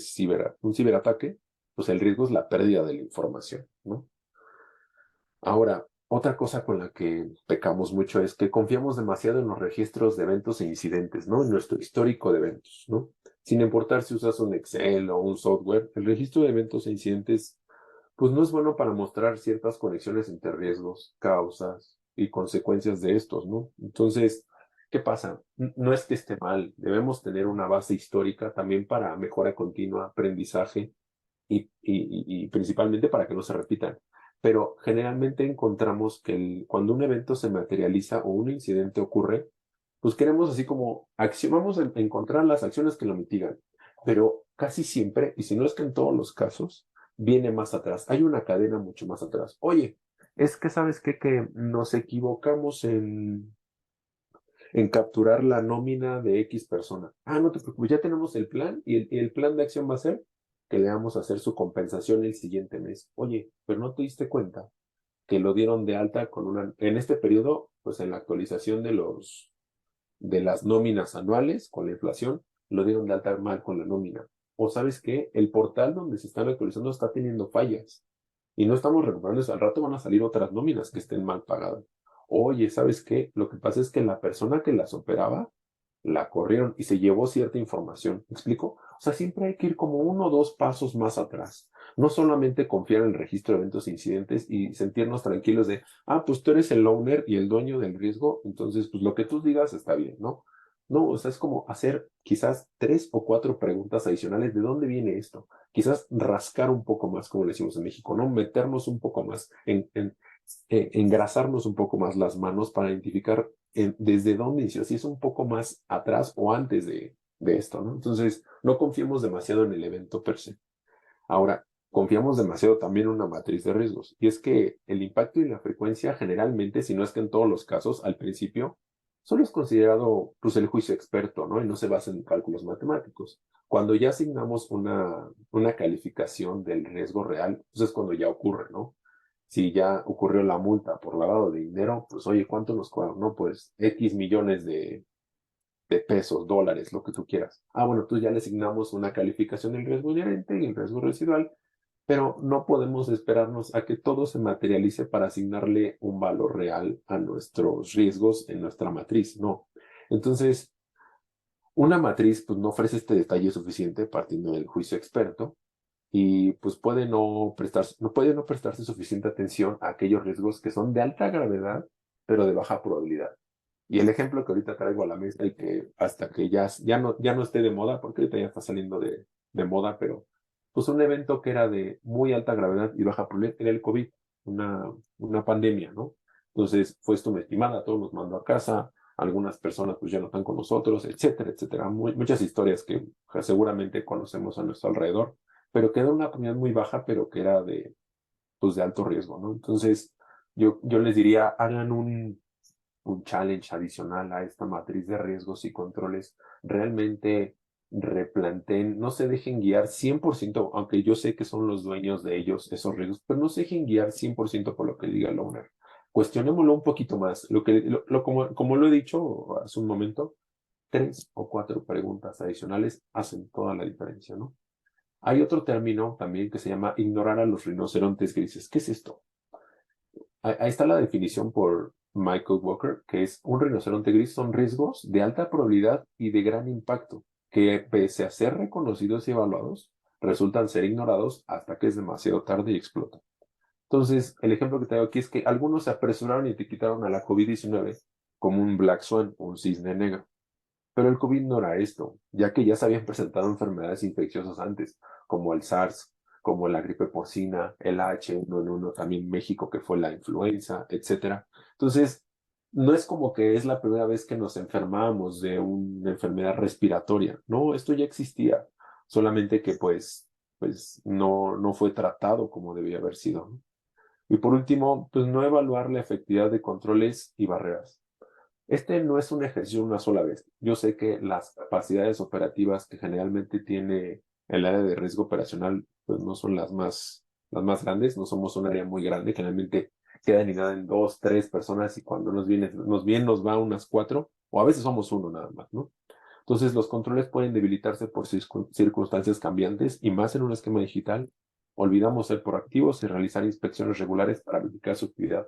un ciberataque, pues el riesgo es la pérdida de la información, ¿no? Ahora, otra cosa con la que pecamos mucho es que confiamos demasiado en los registros de eventos e incidentes, ¿no? En nuestro histórico de eventos, ¿no? Sin importar si usas un Excel o un software, el registro de eventos e incidentes, pues no es bueno para mostrar ciertas conexiones entre riesgos, causas y consecuencias de estos, ¿no? Entonces, ¿qué pasa? No es que esté mal, debemos tener una base histórica también para mejora continua, aprendizaje y principalmente para que no se repitan. Pero generalmente encontramos que cuando un evento se materializa o un incidente ocurre, pues queremos así como, vamos a encontrar las acciones que lo mitigan, pero casi siempre, y si no es que en todos los casos, viene más atrás. Hay una cadena mucho más atrás. Oye, es que sabes qué, que nos equivocamos en capturar la nómina de X persona. Ah, no te preocupes, ya tenemos el plan y el plan de acción va a ser que le vamos a hacer su compensación el siguiente mes. Oye, pero no te diste cuenta que lo dieron de alta en este periodo, pues en la actualización de las nóminas anuales con la inflación, lo dieron de alta mal con la nómina. O sabes qué, el portal donde se están actualizando está teniendo fallas y no estamos recuperando eso. Al rato van a salir otras nóminas que estén mal pagadas. Oye, ¿sabes qué? Lo que pasa es que la persona que las operaba la corrieron y se llevó cierta información. ¿Me explico? O sea, siempre hay que ir como uno o dos pasos más atrás. No solamente confiar en el registro de eventos e incidentes y sentirnos tranquilos de, ah, pues tú eres el owner y el dueño del riesgo, entonces, pues lo que tú digas está bien, ¿no? No, o sea, es como hacer quizás 3 o 4 preguntas adicionales de dónde viene esto. Quizás rascar un poco más, como le decimos en México, ¿no? Meternos un poco más, engrasarnos un poco más las manos para identificar desde dónde inició, si es un poco más atrás o antes de esto, ¿no? Entonces, no confiemos demasiado en el evento per se. Ahora, confiamos demasiado también en una matriz de riesgos. Y es que el impacto y la frecuencia generalmente, si no es que en todos los casos, al principio, solo es considerado pues, el juicio experto, ¿no? Y no se basa en cálculos matemáticos. Cuando ya asignamos una calificación del riesgo real, pues es cuando ya ocurre, ¿no? Si ya ocurrió la multa por lavado de dinero, pues oye, ¿cuánto nos cobra? No, pues X millones de pesos, dólares, lo que tú quieras. Ah, bueno, tú ya le asignamos una calificación del riesgo inherente y el riesgo residual, pero no podemos esperarnos a que todo se materialice para asignarle un valor real a nuestros riesgos en nuestra matriz, no. Entonces, una matriz pues no ofrece este detalle suficiente partiendo del juicio experto y pues puede no prestarse suficiente atención a aquellos riesgos que son de alta gravedad, pero de baja probabilidad. Y el ejemplo que ahorita traigo a la mesa y que hasta que ya no esté de moda, porque ahorita ya está saliendo de moda, pero pues un evento que era de muy alta gravedad y baja probabilidad era el COVID, una pandemia, ¿no? Entonces fue subestimada, todos nos mandó a casa, algunas personas pues ya no están con nosotros, etcétera, etcétera. Muchas historias que seguramente conocemos a nuestro alrededor, pero quedó una comunidad muy baja, pero que era pues de alto riesgo, ¿no? Entonces yo les diría, hagan un challenge adicional a esta matriz de riesgos y controles, realmente replanteen, no se dejen guiar 100%, aunque yo sé que son los dueños de ellos esos riesgos, pero no se dejen guiar 100% por lo que diga el owner. Cuestionémoslo un poquito más. Como lo he dicho hace un momento, 3 o 4 preguntas adicionales hacen toda la diferencia, ¿no? Hay otro término también que se llama ignorar a los rinocerontes grises. ¿Qué es esto? Ahí está la definición Michael Walker, que es un rinoceronte gris, son riesgos de alta probabilidad y de gran impacto, que pese a ser reconocidos y evaluados, resultan ser ignorados hasta que es demasiado tarde y explotan. Entonces, el ejemplo que te doy aquí es que algunos se apresuraron y etiquetaron a la COVID-19 como un Black Swan, un cisne negro. Pero el COVID no era esto, ya que ya se habían presentado enfermedades infecciosas antes, como el SARS, como la gripe porcina, el H1N1, también México, que fue la influenza, etcétera. Entonces, no es como que es la primera vez que nos enfermamos de una enfermedad respiratoria. No, esto ya existía, solamente que pues no fue tratado como debía haber sido, ¿no? Y por último, pues no evaluar la efectividad de controles y barreras. Este no es un ejercicio una sola vez. Yo sé que las capacidades operativas que generalmente tiene el área de riesgo operacional, pues no son las más grandes, no somos un área muy grande, generalmente queda anidada en dos, tres personas y cuando nos va unas cuatro, o a veces somos uno nada más, ¿no? Entonces los controles pueden debilitarse por circunstancias cambiantes y más en un esquema digital. Olvidamos ser proactivos y realizar inspecciones regulares para verificar su actividad.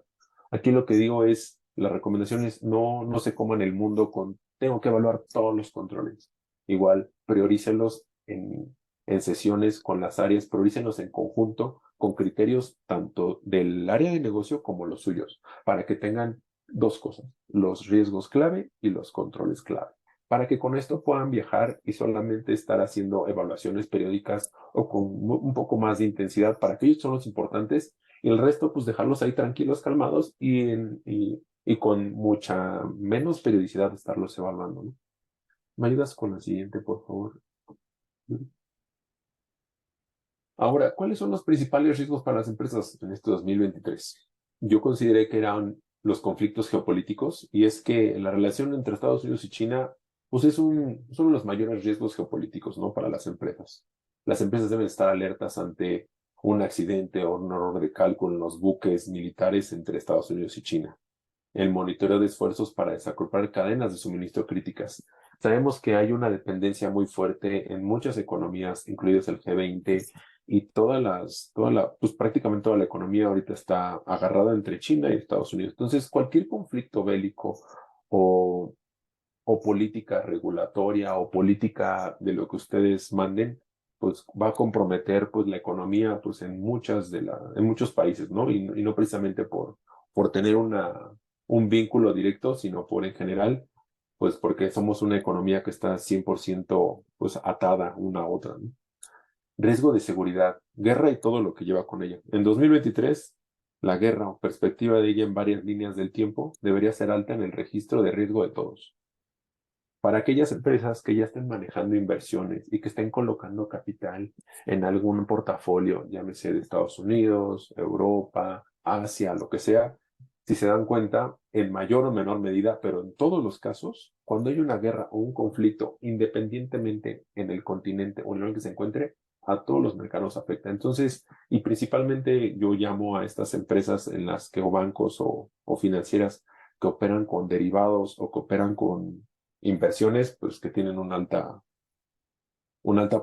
Aquí lo que digo es, la recomendación es no se coman el mundo con, tengo que evaluar todos los controles. Igual, priorícelos en sesiones con las áreas, priorícenlos en conjunto con criterios tanto del área de negocio como los suyos, para que tengan dos cosas, los riesgos clave y los controles clave, para que con esto puedan viajar y solamente estar haciendo evaluaciones periódicas o con un poco más de intensidad para que ellos son los importantes y el resto pues dejarlos ahí tranquilos, calmados y con mucha menos periodicidad estarlos evaluando, ¿no? ¿Me ayudas con la siguiente, por favor? Ahora, ¿cuáles son los principales riesgos para las empresas en este 2023? Yo consideré que eran los conflictos geopolíticos y es que la relación entre Estados Unidos y China pues es uno de los mayores riesgos geopolíticos, ¿no? Para las empresas. Las empresas deben estar alertas ante un accidente o un error de cálculo en los buques militares entre Estados Unidos y China. El monitoreo de esfuerzos para desacouplar cadenas de suministro críticas. Sabemos que hay una dependencia muy fuerte en muchas economías, incluidos el G20, y pues prácticamente toda la economía ahorita está agarrada entre China y Estados Unidos. Entonces, cualquier conflicto bélico o, o política regulatoria o política de lo que ustedes manden, pues va a comprometer pues la economía pues en en muchos países, ¿no? Y no precisamente por tener un vínculo directo, sino por en general, pues porque somos una economía que está 100% pues atada una a otra, ¿no? Riesgo de seguridad, guerra y todo lo que lleva con ella. En 2023, la guerra o perspectiva de ella en varias líneas del tiempo debería ser alta en el registro de riesgo de todos. Para aquellas empresas que ya estén manejando inversiones y que estén colocando capital en algún portafolio, llámese de Estados Unidos, Europa, Asia, lo que sea, si se dan cuenta, en mayor o menor medida, pero en todos los casos, cuando hay una guerra o un conflicto, independientemente en el continente o en el que se encuentre, a todos los mercados afecta. Entonces, y principalmente yo llamo a estas empresas en las que o bancos o financieras que operan con derivados o que operan con inversiones, pues que tienen una alta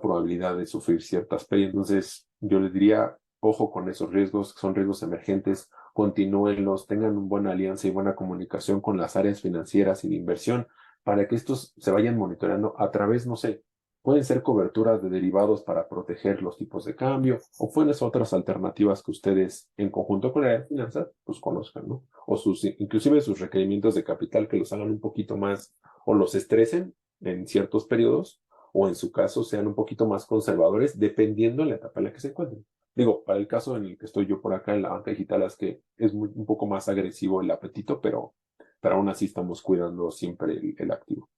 probabilidad de sufrir ciertas pérdidas. Entonces, yo les diría, ojo con esos riesgos, que son riesgos emergentes, continúenlos, tengan una buena alianza y buena comunicación con las áreas financieras y de inversión para que estos se vayan monitoreando a través, no sé, pueden ser coberturas de derivados para proteger los tipos de cambio o pueden ser otras alternativas que ustedes en conjunto con la área de finanzas pues conozcan, ¿no? O inclusive sus requerimientos de capital que los hagan un poquito más o los estresen en ciertos periodos o en su caso sean un poquito más conservadores dependiendo de la etapa en la que se encuentren. Digo, para el caso en el que estoy yo por acá en la banca digital es que es un poco más agresivo el apetito, pero aún así estamos cuidando siempre el activo.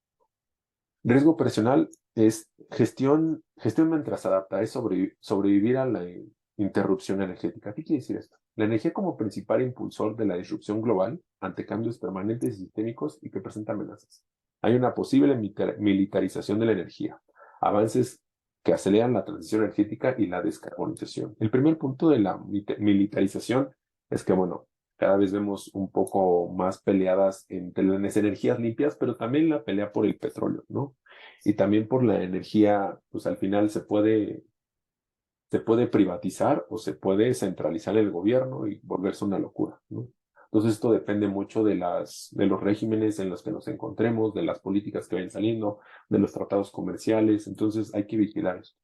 Riesgo operacional es gestión mientras se adapta, es sobrevivir a la interrupción energética. ¿Qué quiere decir esto? La energía como principal impulsor de la disrupción global ante cambios permanentes y sistémicos y que presenta amenazas. Hay una posible militarización de la energía, avances que aceleran la transición energética y la descarbonización. El primer punto de la militarización es que, bueno, cada vez vemos un poco más peleadas entre las energías limpias, pero también la pelea por el petróleo, ¿no? Y también por la energía, pues al final se puede privatizar o se puede centralizar el gobierno y volverse una locura, ¿no? Entonces esto depende mucho de los regímenes en los que nos encontremos, de las políticas que vayan saliendo, de los tratados comerciales. Entonces hay que vigilar eso.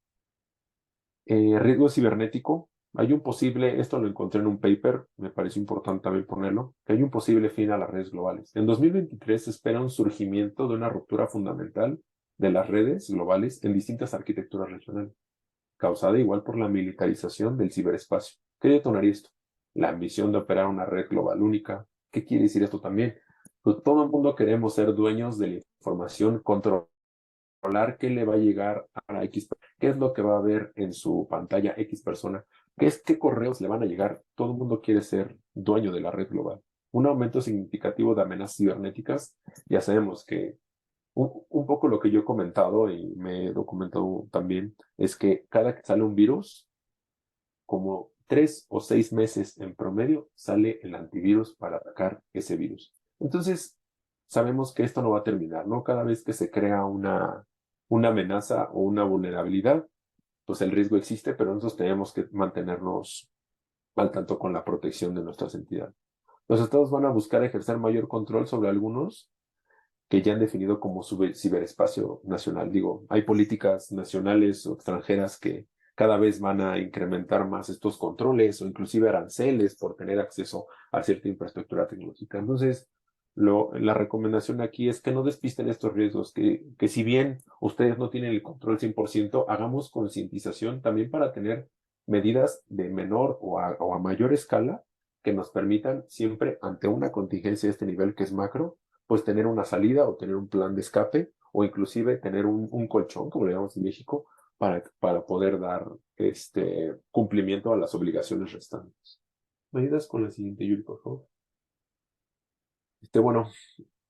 Riesgo cibernético. Hay un posible, esto lo encontré en un paper, me parece importante también ponerlo, que hay un posible fin a las redes globales. En 2023 se espera un surgimiento de una ruptura fundamental de las redes globales en distintas arquitecturas regionales, causada igual por la militarización del ciberespacio. ¿Qué detonaría esto? La ambición de operar una red global única. ¿Qué quiere decir esto también? Pues todo el mundo queremos ser dueños de la información, controlar qué le va a llegar a X, qué es lo que va a ver en su pantalla X persona, qué correos le van a llegar. Todo el mundo quiere ser dueño de la red global. Un aumento significativo de amenazas cibernéticas. Ya sabemos que un poco lo que yo he comentado y me he documentado también es que cada que sale un virus, como 3 o 6 meses en promedio, sale el antivirus para atacar ese virus. Entonces, sabemos que esto no va a terminar, ¿no? Cada vez que se crea una amenaza o una vulnerabilidad, pues el riesgo existe, pero nosotros tenemos que mantenernos al tanto con la protección de nuestras entidades. Los estados van a buscar ejercer mayor control sobre algunos que ya han definido como su ciberespacio nacional. Digo, hay políticas nacionales o extranjeras que cada vez van a incrementar más estos controles o inclusive aranceles por tener acceso a cierta infraestructura tecnológica. Entonces, la recomendación aquí es que no despisten estos riesgos, que si bien ustedes no tienen el control 100%, hagamos concientización también para tener medidas de menor o a mayor escala que nos permitan siempre ante una contingencia de este nivel que es macro, pues tener una salida o tener un plan de escape o inclusive tener un colchón, como le llamamos en México, para poder dar cumplimiento a las obligaciones restantes. ¿Me ayudas con la siguiente, Yuri, por favor? Bueno,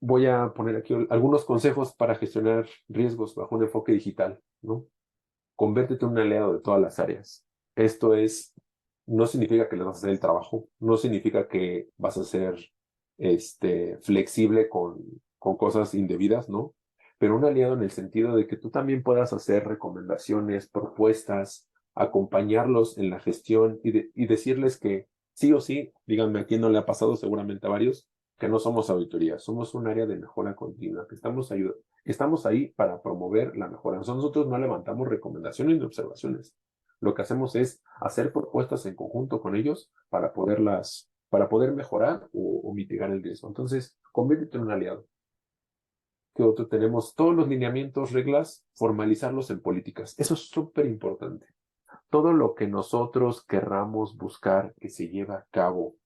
voy a poner aquí algunos consejos para gestionar riesgos bajo un enfoque digital, ¿no? Convértete en un aliado de todas las áreas. Esto no significa que le vas a hacer el trabajo, no significa que vas a ser flexible con cosas indebidas, ¿no? Pero un aliado en el sentido de que tú también puedas hacer recomendaciones, propuestas, acompañarlos en la gestión y decirles que sí o sí, díganme a quién no le ha pasado, seguramente a varios, que no somos auditoría, somos un área de mejora continua, que estamos ahí para promover la mejora. Nosotros no levantamos recomendaciones ni observaciones. Lo que hacemos es hacer propuestas en conjunto con ellos para poder mejorar o mitigar el riesgo. Entonces, conviértete en un aliado. ¿Qué otro tenemos? Todos los lineamientos, reglas, formalizarlos en políticas. Eso es súper importante. Todo lo que nosotros querramos buscar que se lleve a cabo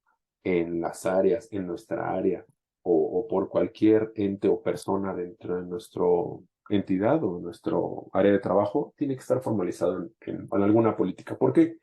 en las áreas, en nuestra área, o por cualquier ente o persona dentro de nuestra entidad o nuestro área de trabajo, tiene que estar formalizado en alguna política. ¿Por qué?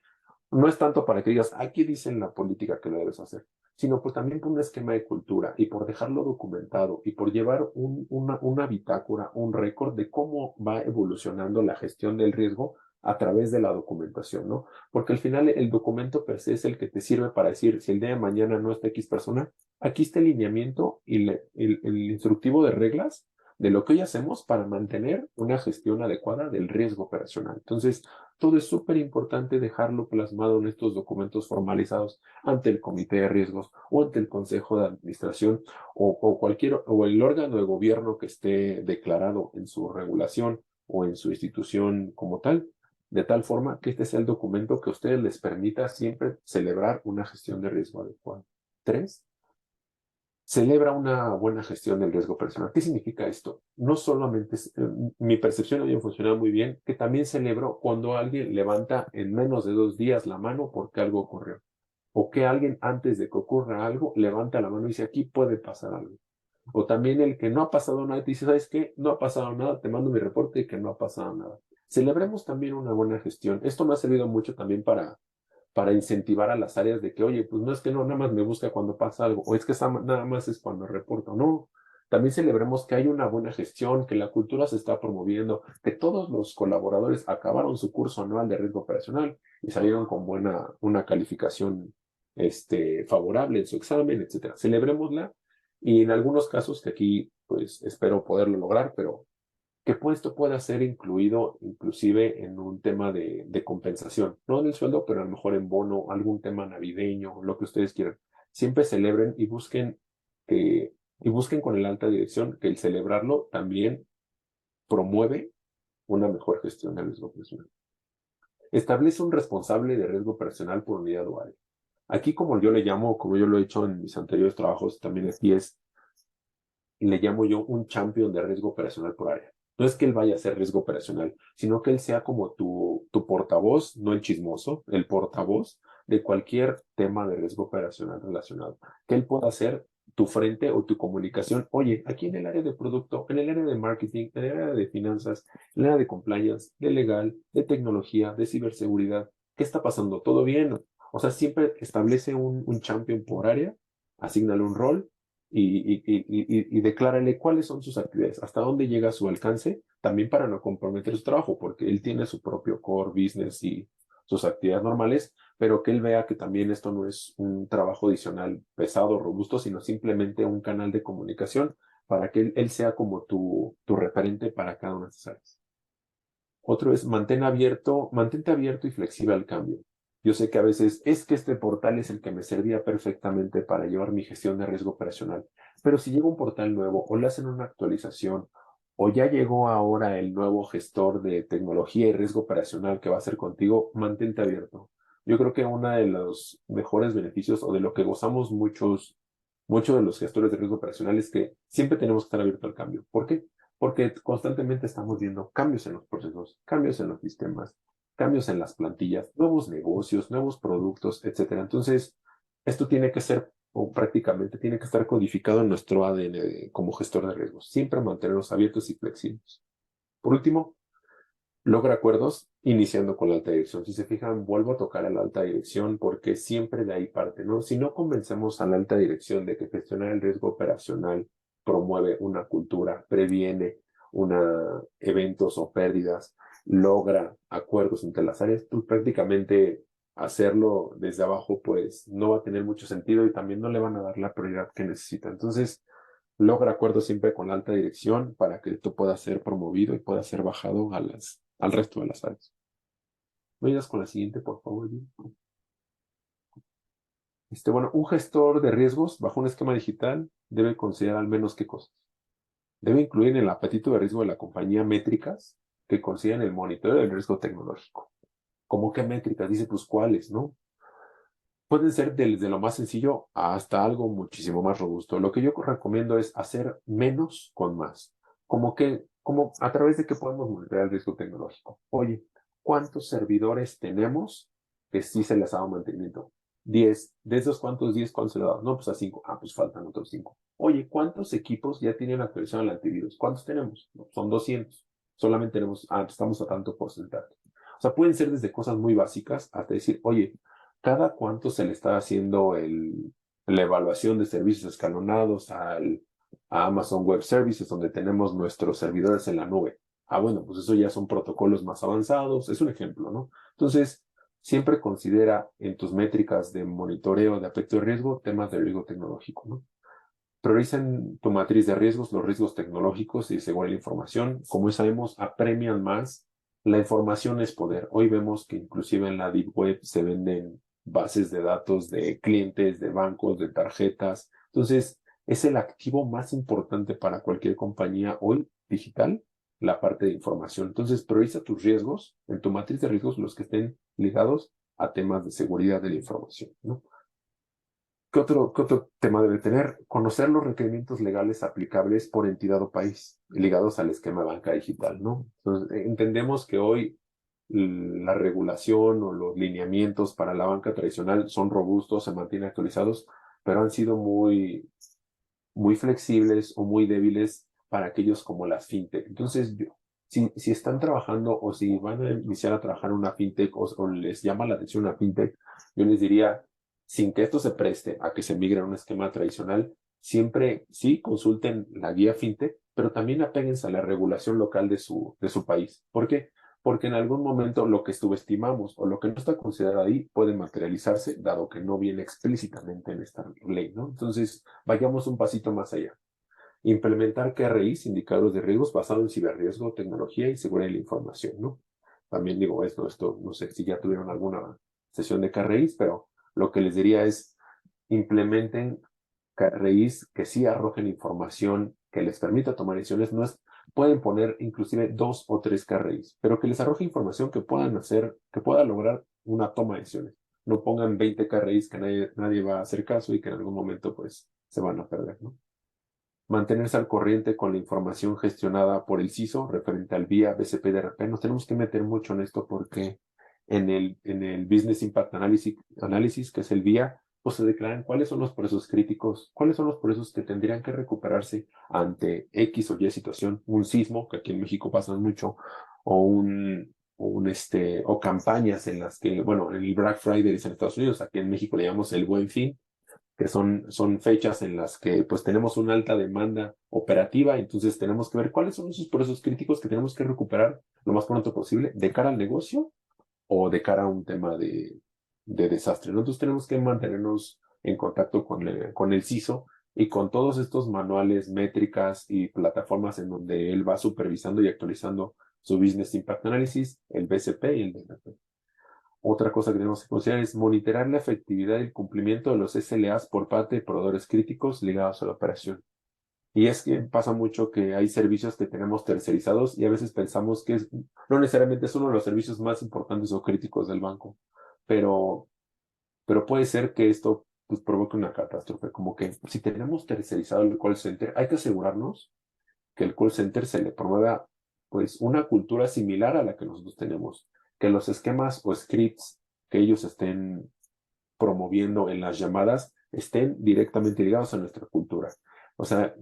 No es tanto para que digas, aquí dicen la política que lo debes hacer, sino pues también por un esquema de cultura y por dejarlo documentado y por llevar una bitácora, un récord de cómo va evolucionando la gestión del riesgo a través de la documentación, ¿no? Porque al final el documento per se es el que te sirve para decir, si el día de mañana no está X persona, aquí está el lineamiento y el instructivo de reglas de lo que hoy hacemos para mantener una gestión adecuada del riesgo operacional. Entonces, todo es súper importante dejarlo plasmado en estos documentos formalizados ante el comité de riesgos o ante el consejo de administración o el órgano de gobierno que esté declarado en su regulación o en su institución como tal, de tal forma que este sea el documento que a ustedes les permita siempre celebrar una gestión de riesgo adecuada. 3. Celebra una buena gestión del riesgo personal. ¿Qué significa esto? No solamente mi percepción había funcionado muy bien, que también celebro cuando alguien levanta en menos de 2 días la mano porque algo ocurrió. O que alguien antes de que ocurra algo levanta la mano y dice, aquí puede pasar algo. O también el que no ha pasado nada, te dice, ¿sabes qué? No ha pasado nada, te mando mi reporte y que no ha pasado nada. Celebremos también una buena gestión. Esto me ha servido mucho también para incentivar a las áreas de que, oye, pues no es que no, nada más me busca cuando pasa algo, o es que nada más es cuando reporto, no. También celebremos que hay una buena gestión, que la cultura se está promoviendo, que todos los colaboradores acabaron su curso anual de riesgo operacional y salieron con una calificación favorable en su examen, etcétera. Celebrémosla y en algunos casos que aquí, pues espero poderlo lograr, pero que esto pueda ser incluido inclusive en un tema de compensación, no en el sueldo, pero a lo mejor en bono, algún tema navideño, lo que ustedes quieran. siempre celebren y busquen con la alta dirección que el celebrarlo también promueve una mejor gestión del riesgo operacional. Establece un responsable de riesgo operacional por unidad o área. Aquí, como yo le llamo, como yo lo he hecho en mis anteriores trabajos, también aquí le llamo yo un champion de riesgo operacional por área. No es que él vaya a ser riesgo operacional, sino que él sea como tu portavoz, no el chismoso, el portavoz de cualquier tema de riesgo operacional relacionado. Que él pueda ser tu frente o tu comunicación. Oye, aquí en el área de producto, en el área de marketing, en el área de finanzas, en el área de compliance, de legal, de tecnología, de ciberseguridad, ¿qué está pasando? ¿Todo bien? O sea, siempre establece un champion por área, asígnale un rol y declárale cuáles son sus actividades, hasta dónde llega su alcance, también para no comprometer su trabajo, porque él tiene su propio core business y sus actividades normales, pero que él vea que también esto no es un trabajo adicional pesado, robusto, sino simplemente un canal de comunicación para que él sea como tu referente para cada una de estas áreas. Otro es mantente abierto y flexible al cambio. Yo sé que a veces es que este portal es el que me servía perfectamente para llevar mi gestión de riesgo operacional, pero si llega un portal nuevo o le hacen una actualización o ya llegó ahora el nuevo gestor de tecnología y riesgo operacional que va a ser contigo, mantente abierto. Yo creo que uno de los mejores beneficios o de lo que gozamos muchos de los gestores de riesgo operacional es que siempre tenemos que estar abiertos al cambio. ¿Por qué? Porque constantemente estamos viendo cambios en los procesos, cambios en los sistemas, cambios en las plantillas, nuevos negocios, nuevos productos, etcétera. Entonces, esto tiene que ser, o prácticamente tiene que estar codificado en nuestro ADN como gestor de riesgos. Siempre mantenernos abiertos y flexibles. Por último, logra acuerdos iniciando con la alta dirección. Si se fijan, vuelvo a tocar a la alta dirección porque siempre de ahí parte, ¿no? Si no convencemos a la alta dirección de que gestionar el riesgo operacional promueve una cultura, previene eventos o pérdidas, logra acuerdos entre las áreas, pues prácticamente hacerlo desde abajo pues no va a tener mucho sentido y también no le van a dar la prioridad que necesita. Entonces, logra acuerdos siempre con la alta dirección para que esto pueda ser promovido y pueda ser bajado al resto de las áreas. Vayas con la siguiente, por favor. Bueno, un gestor de riesgos bajo un esquema digital debe considerar al menos qué cosas. Debe incluir en el apetito de riesgo de la compañía métricas que consideren el monitoreo del riesgo tecnológico. ¿Cómo qué métricas? Dice, pues cuáles, ¿no? Pueden ser desde lo más sencillo hasta algo muchísimo más robusto. Lo que yo recomiendo es hacer menos con más. Como a través de qué podemos monitorear el riesgo tecnológico. Oye, ¿cuántos servidores tenemos que sí se les ha dado mantenimiento? 10. ¿De esos cuántos 10? ¿Cuántos se le ha dado? No, pues a 5. Ah, pues faltan otros 5. Oye, ¿cuántos equipos ya tienen actualizado el antivirus? ¿Cuántos tenemos? No, son 200. Solamente estamos a tanto porcentaje. O sea, pueden ser desde cosas muy básicas hasta decir, oye, ¿cada cuánto se le está haciendo la evaluación de servicios escalonados a Amazon Web Services, donde tenemos nuestros servidores en la nube? Ah, bueno, pues eso ya son protocolos más avanzados, es un ejemplo, ¿no? Entonces, siempre considera en tus métricas de monitoreo de aspecto de riesgo temas de riesgo tecnológico, ¿no? Prioriza en tu matriz de riesgos los riesgos tecnológicos y según la información. Como sabemos, apremian más. La información es poder. Hoy vemos que inclusive en la Deep Web se venden bases de datos de clientes, de bancos, de tarjetas. Entonces, es el activo más importante para cualquier compañía hoy digital, la parte de información. Entonces, prioriza tus riesgos en tu matriz de riesgos, los que estén ligados a temas de seguridad de la información, ¿no? ¿Qué otro tema debe tener? Conocer los requerimientos legales aplicables por entidad o país ligados al esquema de banca digital, ¿no? Entonces, entendemos que hoy la regulación o los lineamientos para la banca tradicional son robustos, se mantienen actualizados, pero han sido muy flexibles o muy débiles para aquellos como las fintech. Entonces, si están trabajando o si van a iniciar a trabajar en una fintech o les llama la atención una fintech, yo les diría, sin que esto se preste a que se migre a un esquema tradicional, siempre sí consulten la guía fintech, pero también apéguense a la regulación local de su país. ¿Por qué? Porque en algún momento lo que subestimamos o lo que no está considerado ahí puede materializarse, dado que no viene explícitamente en esta ley, ¿no? Entonces, vayamos un pasito más allá. Implementar KRIs, indicadores de riesgos basados en ciberriesgo, tecnología y seguridad de la información, ¿no? También digo esto, no sé si ya tuvieron alguna sesión de KRIs, pero lo que les diría es, implementen KRIs que sí arrojen información que les permita tomar decisiones. No es, pueden poner inclusive 2 o 3 KRIs, pero que les arroje información que puedan hacer, que pueda lograr una toma de decisiones. No pongan 20 KRIs que nadie va a hacer caso y que en algún momento pues se van a perder, ¿no? Mantenerse al corriente con la información gestionada por el CISO referente al VIA, BCP, DRP. Nos tenemos que meter mucho en esto porque en el Business Impact Analysis, que es el VIA, pues se declaran cuáles son los procesos críticos, cuáles son los procesos que tendrían que recuperarse ante X o Y situación, un sismo, que aquí en México pasa mucho, o campañas en las que, bueno, en el Black Friday es en Estados Unidos, aquí en México le llamamos el Buen Fin, que son fechas en las que pues tenemos una alta demanda operativa, entonces tenemos que ver cuáles son esos procesos críticos que tenemos que recuperar lo más pronto posible de cara al negocio o de cara a un tema de desastre, ¿no? Entonces tenemos que mantenernos en contacto con el CISO y con todos estos manuales, métricas y plataformas en donde él va supervisando y actualizando su Business Impact Analysis, el BCP y el DNP. Otra cosa que tenemos que considerar es monitorear la efectividad y el cumplimiento de los SLAs por parte de proveedores críticos ligados a la operación. Y es que pasa mucho que hay servicios que tenemos tercerizados y a veces pensamos que no necesariamente es uno de los servicios más importantes o críticos del banco, pero, pero puede ser que esto pues, provoque una catástrofe. Como que si tenemos tercerizado el call center, hay que asegurarnos que el call center se le promueva pues una cultura similar a la que nosotros tenemos, que los esquemas o scripts que ellos estén promoviendo en las llamadas estén directamente ligados a nuestra cultura. O sea,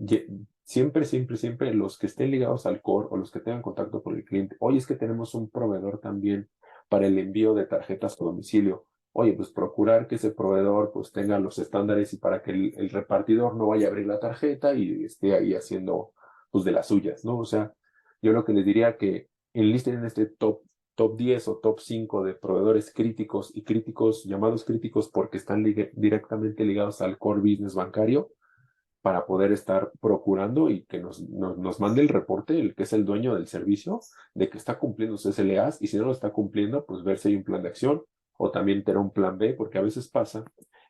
siempre, siempre, siempre los que estén ligados al core o los que tengan contacto con el cliente, oye, es que tenemos un proveedor también para el envío de tarjetas a domicilio. Oye, pues procurar que ese proveedor pues tenga los estándares y para que el repartidor no vaya a abrir la tarjeta y esté ahí haciendo pues de las suyas, ¿no? O sea, yo lo que les diría que enlisten en este top 10 o top 5 de proveedores críticos y críticos, llamados críticos porque están directamente ligados al core business bancario para poder estar procurando y que nos mande el reporte, el que es el dueño del servicio, de que está cumpliendo sus SLAs y si no lo está cumpliendo, pues ver si hay un plan de acción o también tener un plan B, porque a veces pasa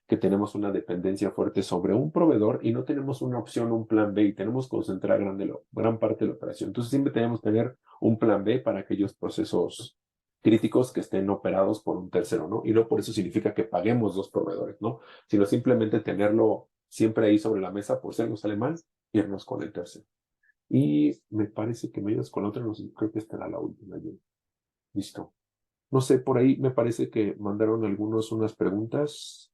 que tenemos una dependencia fuerte sobre un proveedor y no tenemos una opción, un plan B y tenemos que concentrar gran parte de la operación. Entonces siempre tenemos que tener un plan B para aquellos procesos críticos que estén operados por un tercero, ¿no? Y no por eso significa que paguemos dos proveedores, ¿no? Sino simplemente tenerlo siempre ahí sobre la mesa por si algo sale mal, irnos con el tercero. Y me parece que me ibas con otra, no sé, creo que esta era la última. Listo. No sé, por ahí me parece que mandaron unas preguntas.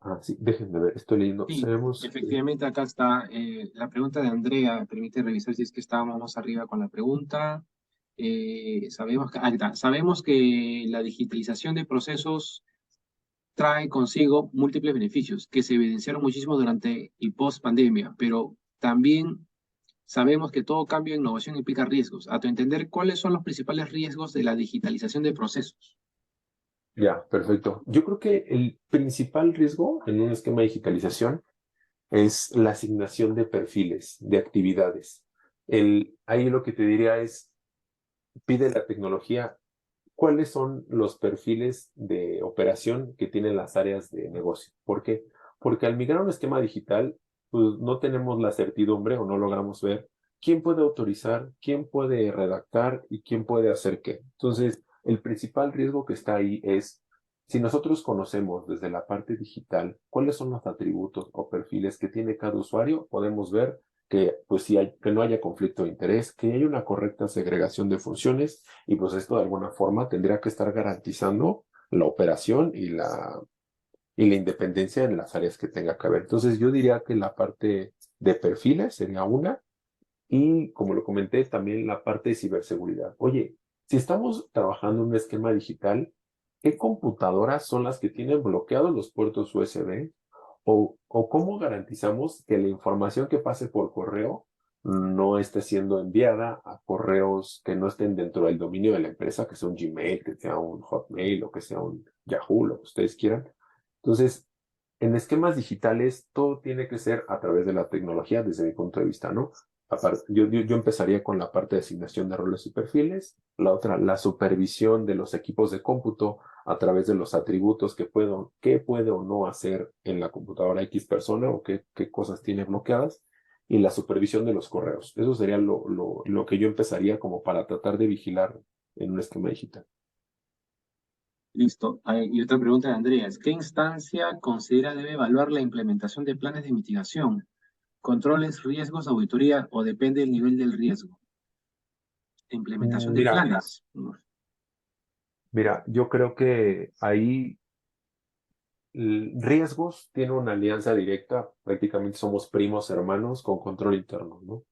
Ah, sí, déjenme ver, estoy leyendo. Sí, Sabemos, efectivamente acá está la pregunta de Andrea. Permite revisar si es que estábamos más arriba con la pregunta. Ahí está. Sabemos que la digitalización de procesos trae consigo múltiples beneficios que se evidenciaron muchísimo durante y post pandemia, pero también sabemos que todo cambio e innovación implica riesgos. A tu entender, ¿cuáles son los principales riesgos de la digitalización de procesos? ya, perfecto. Yo creo que el principal riesgo en un esquema de digitalización es la asignación de perfiles, de actividades. Ahí lo que te diría es, pide la tecnología cuáles son los perfiles de operación que tienen las áreas de negocio. ¿Por qué? Porque al migrar a un esquema digital, pues no tenemos la certidumbre o no logramos ver quién puede autorizar, quién puede redactar y quién puede hacer qué. Entonces, el principal riesgo que está ahí es, si nosotros conocemos desde la parte digital cuáles son los atributos o perfiles que tiene cada usuario, podemos ver que, pues, que no haya conflicto de interés, que haya una correcta segregación de funciones y pues esto de alguna forma tendría que estar garantizando la operación y la independencia en las áreas que tenga que haber. Entonces yo diría que la parte de perfiles sería una y como lo comenté también la parte de ciberseguridad. Oye, si estamos trabajando en un esquema digital, ¿qué computadoras son las que tienen bloqueados los puertos USB? ¿O cómo garantizamos que la información que pase por correo no esté siendo enviada a correos que no estén dentro del dominio de la empresa, que sea un Gmail, que sea un Hotmail o que sea un Yahoo, lo que ustedes quieran? Entonces, en esquemas digitales, todo tiene que ser a través de la tecnología desde mi punto de vista, ¿no? yo empezaría con la parte de asignación de roles y perfiles, la otra, la supervisión de los equipos de cómputo a través de los atributos qué puede o no hacer en la computadora X persona o qué cosas tiene bloqueadas, y la supervisión de los correos. Eso sería lo que yo empezaría como para tratar de vigilar en un esquema digital. Listo. Y otra pregunta de Andreas. ¿Qué instancia considera debe evaluar la implementación de planes de mitigación? ¿Controles, riesgos, auditoría o depende del nivel del riesgo? Implementación de Mira, planes. mira, yo creo que ahí riesgos tiene una alianza directa, prácticamente somos primos hermanos con control interno, ¿no?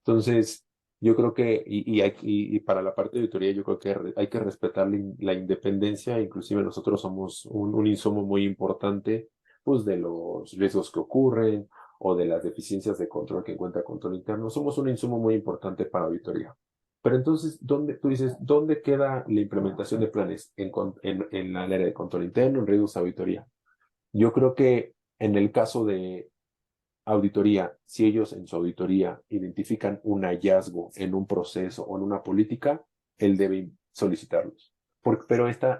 Entonces, yo creo que, y para la parte de auditoría, yo creo que hay que respetar la independencia, inclusive nosotros somos un insumo muy importante, pues, de los riesgos que ocurren o de las deficiencias de control que encuentra control interno. Somos un insumo muy importante para auditoría. Pero entonces, tú dices, ¿dónde queda la implementación de planes en la área de control interno, en riesgos de auditoría? Yo creo que en el caso de auditoría, si ellos en su auditoría identifican un hallazgo en un proceso o en una política, él debe solicitarlos. Pero esta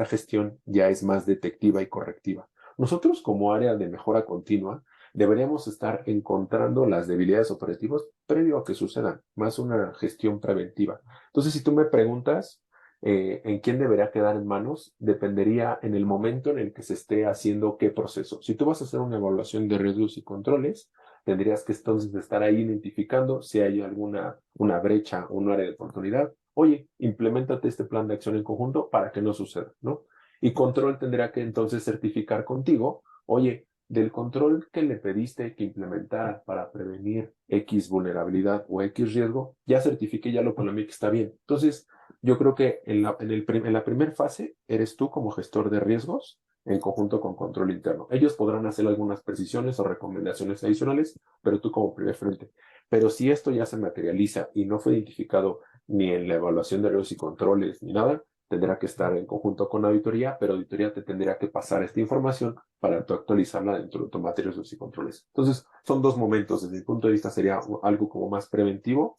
gestión ya es más detectiva y correctiva. Nosotros, como área de mejora continua, deberíamos estar encontrando las debilidades operativas previo a que sucedan, más una gestión preventiva. Entonces, si tú me preguntas en quién debería quedar en manos, dependería en el momento en el que se esté haciendo qué proceso. Si tú vas a hacer una evaluación de riesgos y controles, tendrías que entonces estar ahí identificando si hay una brecha o un área de oportunidad. Oye, implementate este plan de acción en conjunto para que no suceda, ¿no? Y control tendrá que entonces certificar contigo, oye, del control que le pediste que implementara para prevenir X vulnerabilidad o X riesgo, ya certifique, ya lo ponéme que está bien. Entonces, yo creo que en la primera fase eres tú como gestor de riesgos en conjunto con control interno. Ellos podrán hacer algunas precisiones o recomendaciones adicionales, pero tú como primer frente. Pero si esto ya se materializa y no fue identificado ni en la evaluación de riesgos y controles ni nada, tendrá que estar en conjunto con auditoría, pero auditoría te tendrá que pasar esta información para tú actualizarla dentro de tu materia de riesgos y controles. Entonces, son dos momentos. Desde mi punto de vista sería algo como más preventivo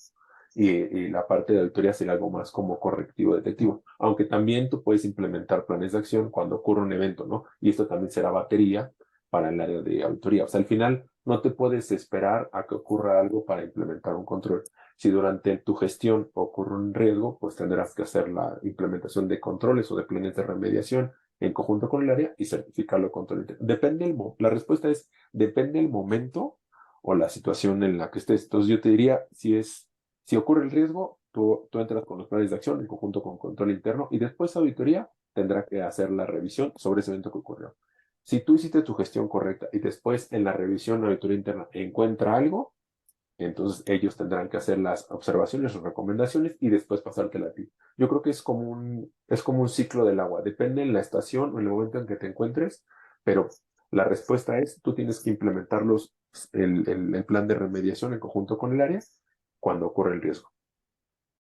y la parte de auditoría sería algo más como correctivo detectivo. Aunque también tú puedes implementar planes de acción cuando ocurre un evento, ¿no? Y esto también será batería para el área de auditoría. O sea, al final no te puedes esperar a que ocurra algo para implementar un control. Si durante tu gestión ocurre un riesgo, pues tendrás que hacer la implementación de controles o de planes de remediación en conjunto con el área y certificarlo con control interno. La respuesta es, depende el momento o la situación en la que estés. Entonces yo te diría, si ocurre el riesgo, tú entras con los planes de acción en conjunto con control interno y después auditoría tendrá que hacer la revisión sobre ese evento que ocurrió. Si tú hiciste tu gestión correcta y después en la revisión auditoría interna encuentra algo, entonces ellos tendrán que hacer las observaciones o recomendaciones y después pasártela a ti. Yo creo que es como un ciclo del agua. Depende en la estación o en el momento en que te encuentres, pero la respuesta es, tú tienes que implementar el plan de remediación en conjunto con el área cuando ocurre el riesgo.